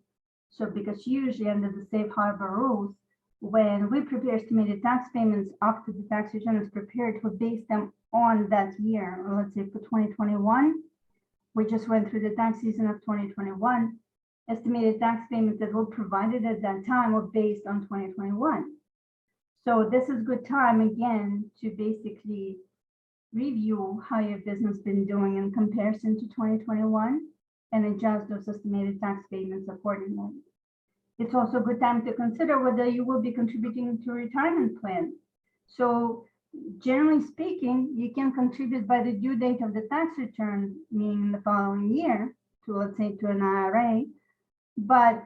So because usually under the safe harbor rules, when we prepare estimated tax payments after the tax return is prepared, we base them on that year. Or let's say for 2021, we just went through the tax season of 2021. Estimated tax payments that were provided at that time were based on 2021. So this is good time again to basically review how your business been doing in comparison to 2021 and adjust those estimated tax payments accordingly. It's also a good time to consider whether you will be contributing to a retirement plan. So generally speaking, you can contribute by the due date of the tax return, meaning the following year, to, let's say, to an IRA. But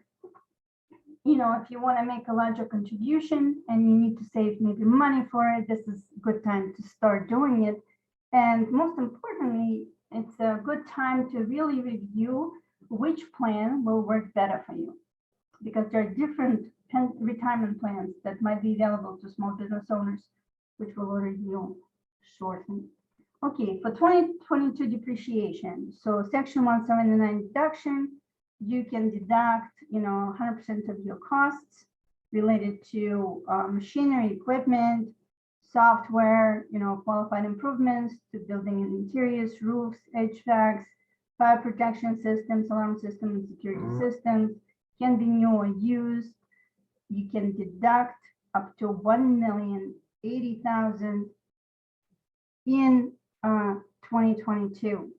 if you want to make a larger contribution and you need to save maybe money for it, this is a good time to start doing it. And most importantly, it's a good time to really review which plan will work better for you, because there are different retirement plans that might be available to small business owners, which we'll review shortly. Okay, for 2022 depreciation, so section 179 deduction, you can deduct 100% of your costs related to machinery, equipment, software, qualified improvements to building and interiors, roofs, HVACs, fire protection systems, alarm systems, and security systems, can be new or used. You can deduct up to $1,080,000 in 2022.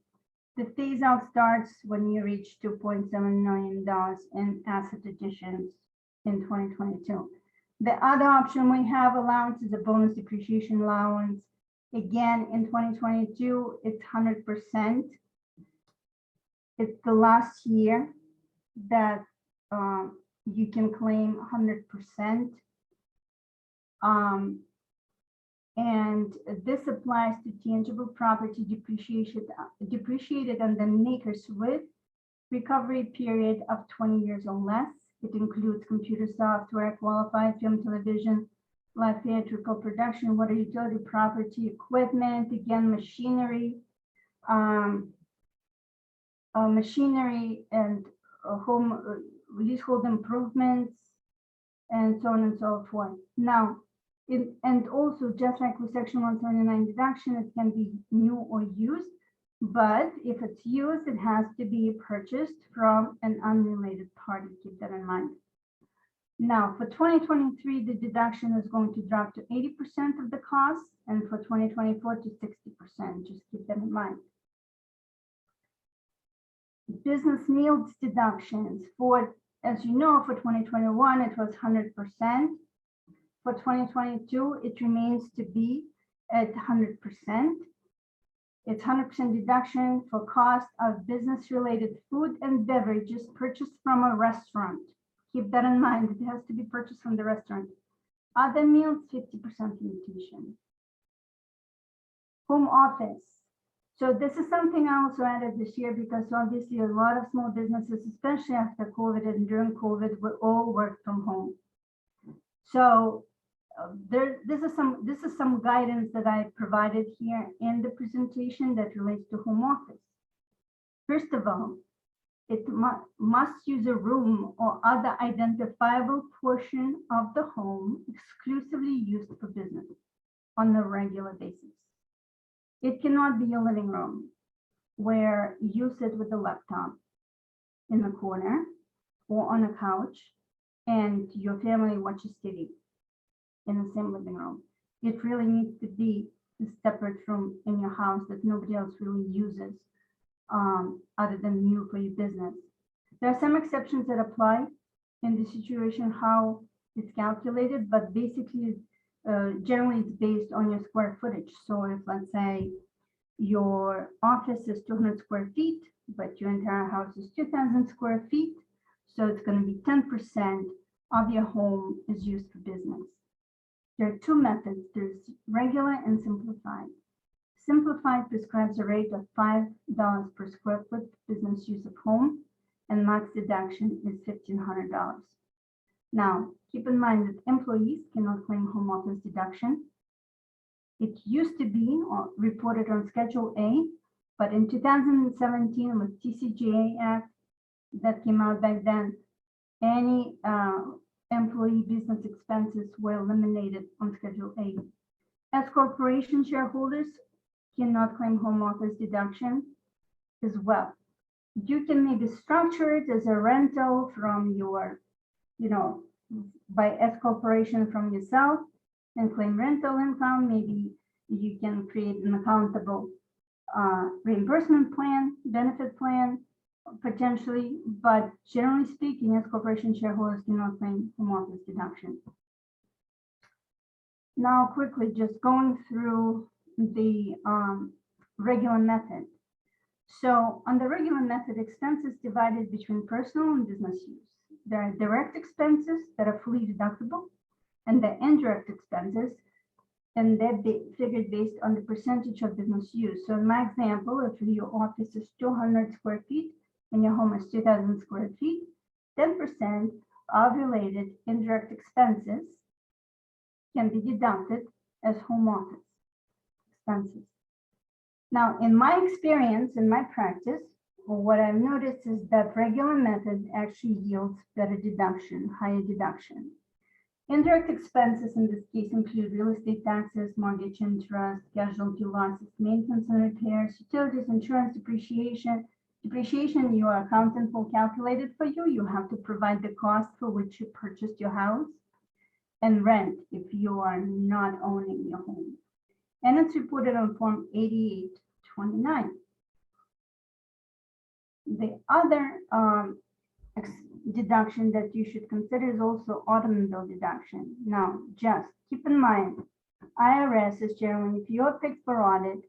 The phase out starts when you reach $2.7 million in asset additions in 2022. The other option we have allowance is a bonus depreciation allowance. Again, in 2022, it's 100%. It's the last year that you can claim 100%. And this applies to tangible property depreciated under makers with recovery period of 20 years or less. It includes computer software, qualified film, television, live theatrical production, water utility property, equipment, again, machinery, machinery and home leasehold improvements, and so on and so forth. Now, and also, just like with section 179 deduction, it can be new or used, but if it's used, it has to be purchased from an unrelated party. Keep that in mind. Now, for 2023, the deduction is going to drop to 80% of the cost, and for 2024 to 60%. Just keep that in mind. Business meals deductions for, as you know, for 2021, it was 100%. For 2022, it remains to be at 100%. It's 100% deduction for cost of business-related food and beverages purchased from a restaurant. Keep that in mind. It has to be purchased from the restaurant. Other meals, 50% limitation. Home office. So this is something I also added this year because obviously a lot of small businesses, especially after COVID and during COVID, we all work from home. So this is some guidance that I provided here in the presentation that relates to home office. First of all, it must use a room or other identifiable portion of the home exclusively used for business on a regular basis. It cannot be a living room where you sit with a laptop in the corner or on a couch and your family watches TV in the same living room. It really needs to be a separate room in your house that nobody else really uses other than you for your business. There are some exceptions that apply in the situation, how it's calculated, but basically, generally it's based on your square footage. So if, let's say, your office is 200 square feet, but your entire house is 2,000 square feet, so it's going to be 10% of your home is used for business. There are two methods. There's regular and simplified. Simplified prescribes a rate of $5 per square foot business use of home, and max deduction is $1,500. Now, keep in mind that employees cannot claim home office deduction. It used to be reported on Schedule A, but in 2017 with TCJA Act that came out back then, any employee business expenses were eliminated on Schedule A. As corporation shareholders cannot claim home office deduction as well. You can maybe structure it as a rental from your, by S corporation from yourself and claim rental income. Maybe you can create an accountable reimbursement plan, benefit plan, potentially, but generally speaking, as corporation shareholders cannot claim home office deduction. Now, quickly, just going through the regular method. So on the regular method, expenses divided between personal and business use. There are direct expenses that are fully deductible, and the indirect expenses, and they're figured based on the percentage of business use. So in my example, if your office is 200 square feet and your home is 2,000 square feet, 10% of related indirect expenses can be deducted as home office expenses. Now, in my experience, in my practice, what I've noticed is that regular method actually yields better deduction, higher deduction. Indirect expenses in this case include real estate taxes, mortgage interest, casualty losses, maintenance and repairs, utilities, insurance, depreciation. Depreciation, your accountant will calculate it for you. You have to provide the cost for which you purchased your house, and rent if you are not owning your home. And it's reported on Form 8829. The other deduction that you should consider is also automobile deduction. Now, just keep in mind, IRS is generally, if you're picked for audit,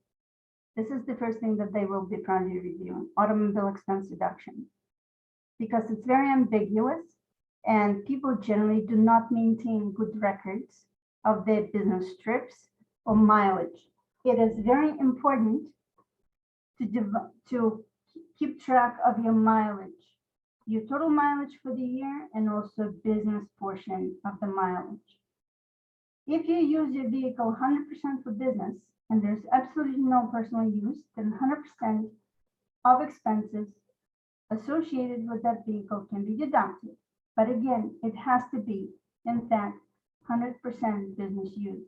this is the first thing that they will be probably reviewing, automobile expense deduction, because it's very ambiguous and people generally do not maintain good records of their business trips or mileage. It is very important to keep track of your mileage, your total mileage for the year, and also business portion of the mileage. If you use your vehicle 100% for business and there's absolutely no personal use, then 100% of expenses associated with that vehicle can be deducted. But again, it has to be, in fact, 100% business use.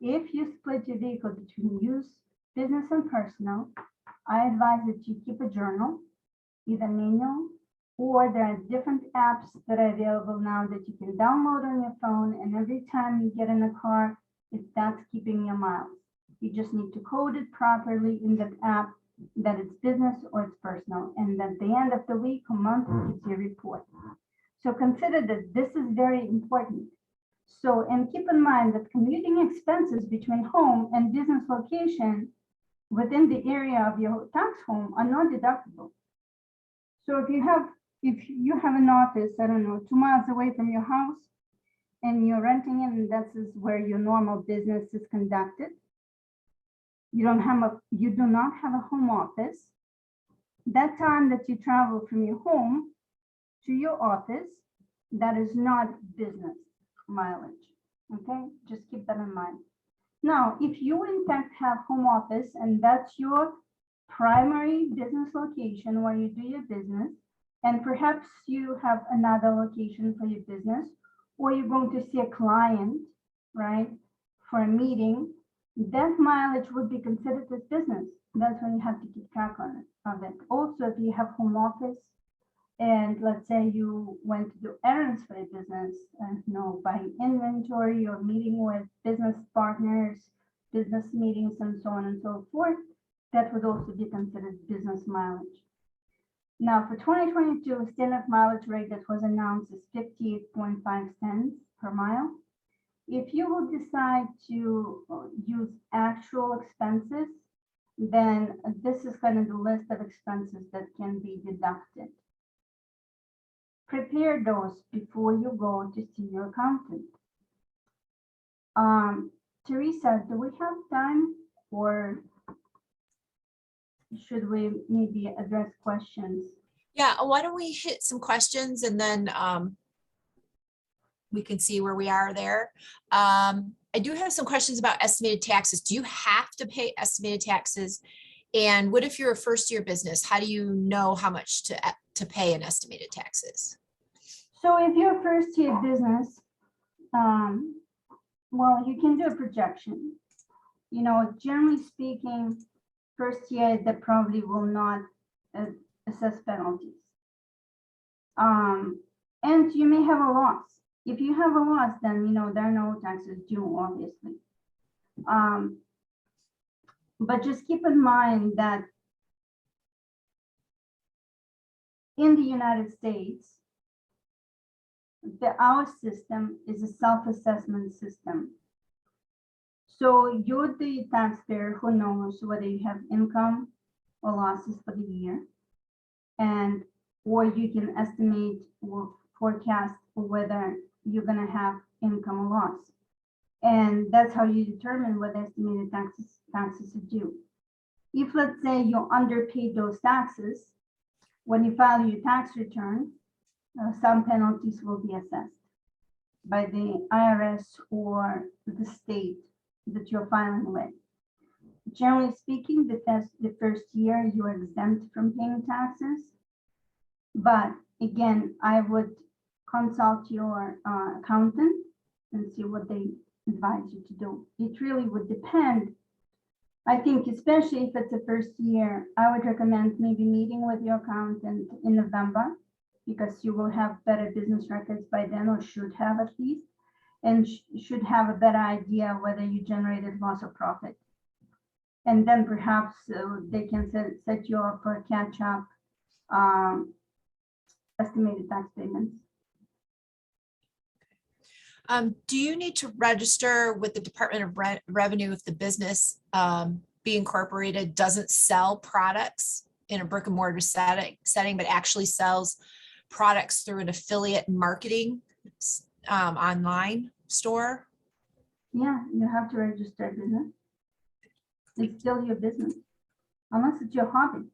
If you split your vehicle between use, business, and personal, I advise that you keep a journal, either manual, or there are different apps that are available now that you can download on your phone, and every time you get in a car, that's keeping your miles. You just need to code it properly in that app that it's business or it's personal, and at the end of the week or month, it gives you a report. So consider that this is very important. So, and keep in mind that commuting expenses between home and business location within the area of your tax home are not deductible. So if you have an office, I don't know, 2 miles away from your house, and you're renting it, and this is where your normal business is conducted, you do not have a home office. That time that you travel from your home to your office, that is not business mileage. Okay, just keep that in mind. Now, if you in fact have home office and that's your primary business location where you do your business, and perhaps you have another location for your business, or you're going to see a client, right, for a meeting, that mileage would be considered as business. That's when you have to keep track of it. Also, if you have home office, and let's say you went to do errands for a business, buying inventory or meeting with business partners, business meetings, and so on and so forth, that would also be considered business mileage. Now, for 2022, standard mileage rate that was announced is 58.5 cents per mile. If you will decide to use actual expenses, then this is kind of the list of expenses that can be deducted. Prepare those before you go to see your accountant. Teresa, do we have time, or should we maybe address questions? Yeah, why don't we hit some questions and then we can see where we are there. I do have some questions about estimated taxes. Do you have to pay estimated taxes? And what if you're a first-year business? How do you know how much to pay in estimated taxes? So if you're a first-year business, well, you can do a projection. Generally speaking, first year that probably will not assess penalties. And you may have a loss. If you have a loss, then there are no taxes due, obviously. But just keep in mind that in the United States, our system is a self-assessment system. So you're the taxpayer who knows whether you have income or losses for the year. And, or you can estimate or forecast whether you're gonna have income or loss. And that's how you determine whether estimated taxes are due. If, let's say, you underpaid those taxes, when you file your tax return, some penalties will be assessed by the IRS or the state that you're filing with. Generally speaking, the first year you're exempt from paying taxes. But again, I would consult your accountant and see what they advise you to do. It really would depend. I think especially if it's the first year, I would recommend maybe meeting with your accountant in November, because you will have better business records by then, or should have at least, and should have a better idea whether you generated loss or profit. And then perhaps they can set you up for a catch-up estimated tax payments. Do you need to register with the Department of Revenue if the business being incorporated doesn't sell products in a brick and mortar setting, but actually sells products through an affiliate marketing online store? Yeah, you have to register a business. It's still your business, unless it's your hobby.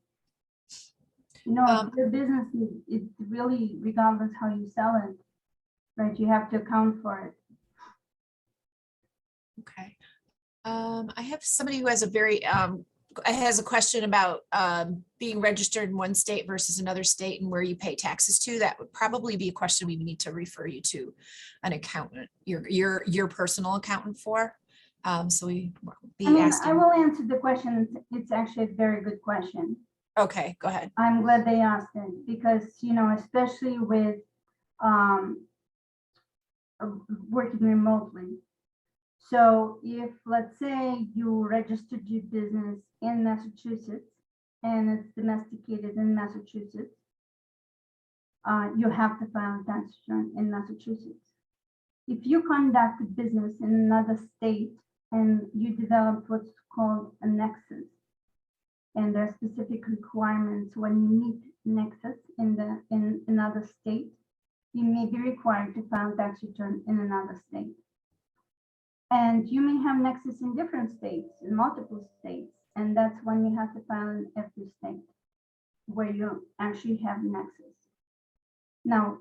You know, your business, it's really regardless how you sell it, right? You have to account for it. Okay. I have somebody who has a very has a question about being registered in one state versus another state and where you pay taxes to. That would probably be a question we would need to refer you to an accountant, your personal accountant for. So we be asking. I will answer the question. It's actually a very good question. Okay, go ahead. I'm glad they asked it, because, you know, especially with working remotely. So if, let's say, you registered your business in Massachusetts and it's domesticated in Massachusetts, you have to file a tax return in Massachusetts. If you conduct a business in another state and you develop what's called a nexus, and there are specific requirements when you meet nexus in another state, you may be required to file a tax return in another state. And you may have nexus in different states, in multiple states, and that's when you have to file in every state where you actually have nexus. Now,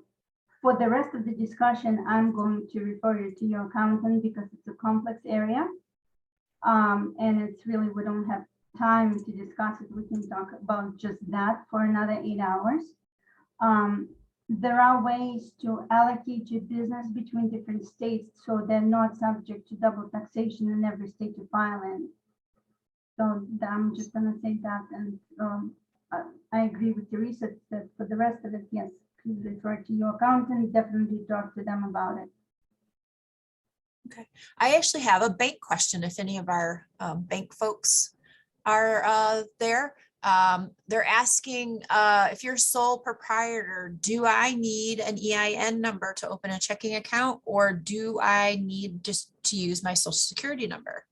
for the rest of the discussion, I'm going to refer you to your accountant, because it's a complex area. And it's really, we don't have time to discuss it. We can talk about just that for another 8 hours. There are ways to allocate your business between different states so they're not subject to double taxation in every state you file in. So I'm just going to say that. And I agree with Teresa that for the rest of it, yes, please refer to your accountant. Definitely talk to them about it. Okay. I actually have a bank question if any of our bank folks are there. They're asking if you're sole proprietor, do I need an EIN number to open a checking account, or do I need just to use my social security number?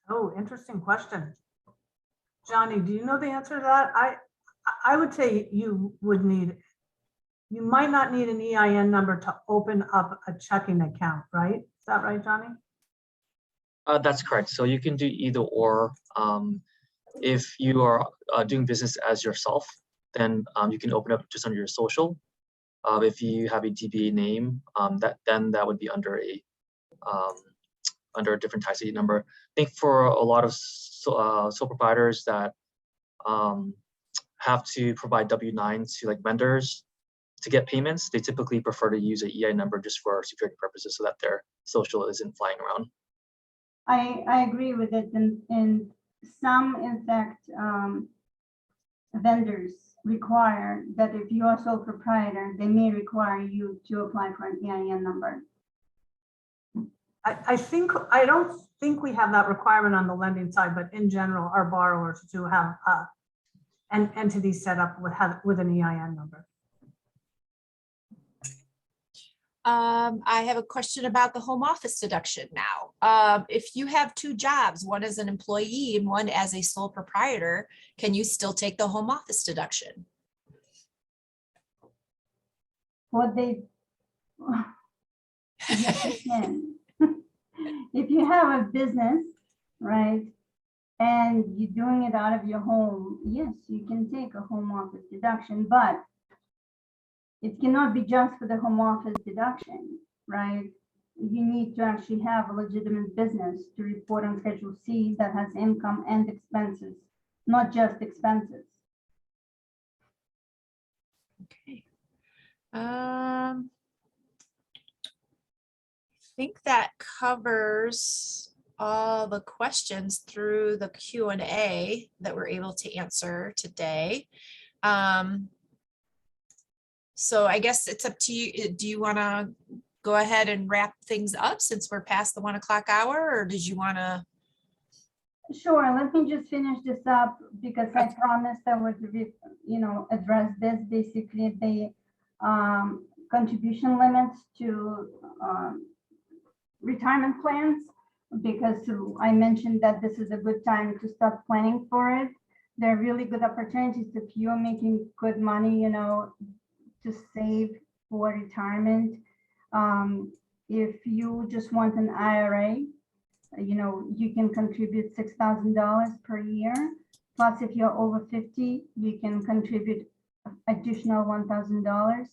Oh, interesting question. Johnny, do you know the answer to that? I would say you might not need an EIN number to open up a checking account, right? Is that right, Johnny? That's correct. So you can do either or. If you are doing business as yourself, then you can open up just under your social. If you have a DBA name, then that would be under a different tax ID number. I think for a lot of sole proprietors that have to provide W-9s to like vendors to get payments, they typically prefer to use an EIN number just for security purposes so that their social isn't flying around. I agree with it. And some, in fact, vendors require that if you are sole proprietor, they may require you to apply for an EIN number. I don't think we have that requirement on the lending side, but in general, our borrowers do have an entity set up with an EIN number. I have a question about the home office deduction now. If you have two jobs, one as an employee and one as a sole proprietor, can you still take the home office deduction? What they, yes, you can. If you have a business, right, and you're doing it out of your home, yes, you can take a home office deduction, but it cannot be just for the home office deduction, right? You need to actually have a legitimate business to report on Schedule C that has income and expenses, not just expenses. Okay. I think that covers all the questions through the Q&A that we're able to answer today. So I guess it's up to you. Do you want to go ahead and wrap things up since we're past the 1 o'clock hour, or did you want to? Sure, let me just finish this up because I promised I would, address this, basically the contribution limits to retirement plans, because I mentioned that this is a good time to start planning for it. There are really good opportunities if you're making good money, to save for retirement. If you just want an IRA, you can contribute $6,000 per year. Plus, if you're over 50, you can contribute additional $1,000.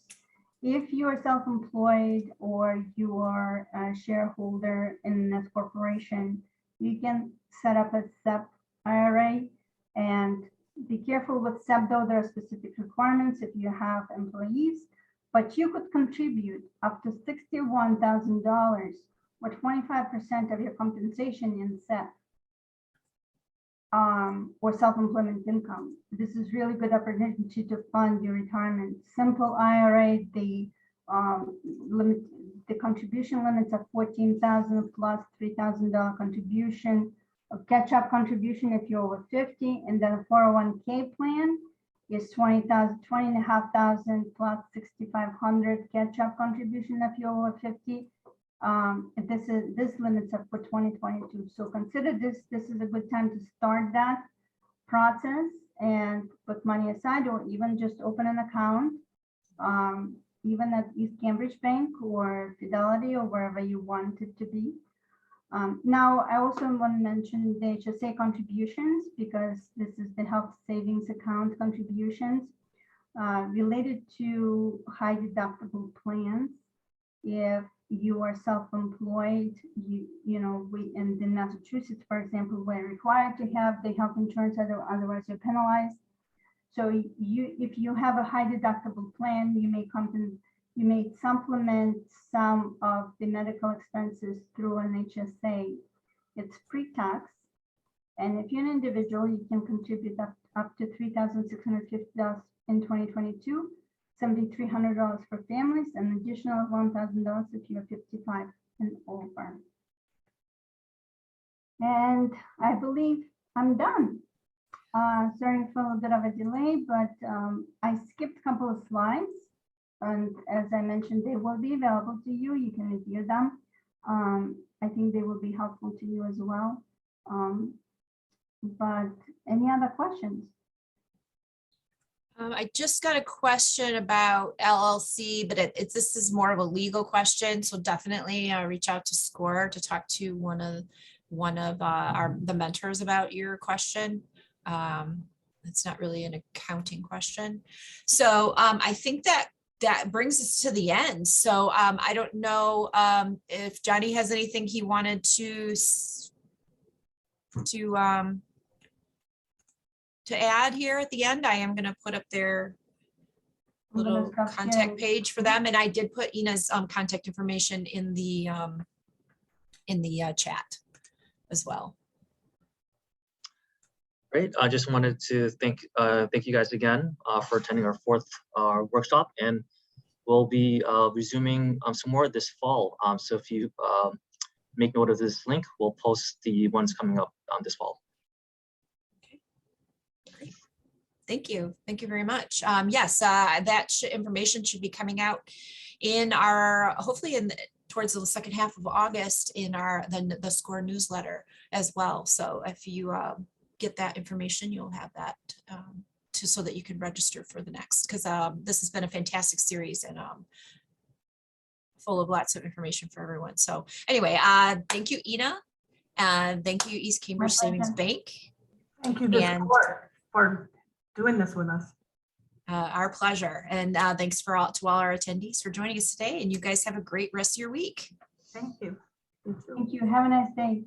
If you are self-employed or you are a shareholder in this corporation, you can set up a SEP IRA. And be careful with SEP, though there are specific requirements if you have employees, but you could contribute up to $61,000 or 25% of your compensation in SEP or self-employment income. This is really good opportunity to fund your retirement. Simple IRA, the contribution limits are $14,000 plus $3,000 contribution, a catch-up contribution if you're over 50, and then a 401k plan is $20,500 plus $6,500 catch-up contribution if you're over 50. This limits up for 2022. So consider this is a good time to start that process and put money aside, or even just open an account, even at East Cambridge Bank or Fidelity or wherever you want it to be. Now, I also want to mention the HSA contributions, because this is the health savings account contributions related to high deductible plans. If you are self-employed, we in Massachusetts, for example, we're required to have the health insurance, otherwise you're penalized. So if you have a high deductible plan, you may supplement some of the medical expenses through an HSA. It's pre-tax, and if you're an individual, you can contribute up to $3,650 in 2022. $7,300 for families, and additional $1,000 if you're 55 and over. And I believe I'm done. Sorry for a little bit of a delay, but I skipped a couple of slides. And as I mentioned, they will be available to you. You can review them. I think they will be helpful to you as well. But any other questions? I just got a question about LLC, but this is more of a legal question. So definitely reach out to SCORE to talk to one of the mentors about your question. It's not really an accounting question. So I think that brings us to the end. So I don't know if Johnny has anything he wanted to add here at the end. I am going to put up their little contact page for them, and I did put Ina's contact information in the chat as well. Great. I just wanted to thank you guys again for attending our fourth workshop, and we'll be resuming some more this fall. So if you make note of this link, we'll post the ones coming up this fall. Thank you. Thank you very much. Yes, that information should be coming out in our, hopefully towards the second half of August in our, the SCORE newsletter as well. So if you get that information, you'll have that so that you can register for the next, because this has been a fantastic series and full of lots of information for everyone. So anyway, thank you, Ina. And thank you, East Cambridge Savings pleasure. Bank. Thank you, this And court, for doing this with us. our pleasure. And thanks to all our attendees for joining us today. And you guys have a great rest of your week. Thank you. You too. Thank you. Have a nice day.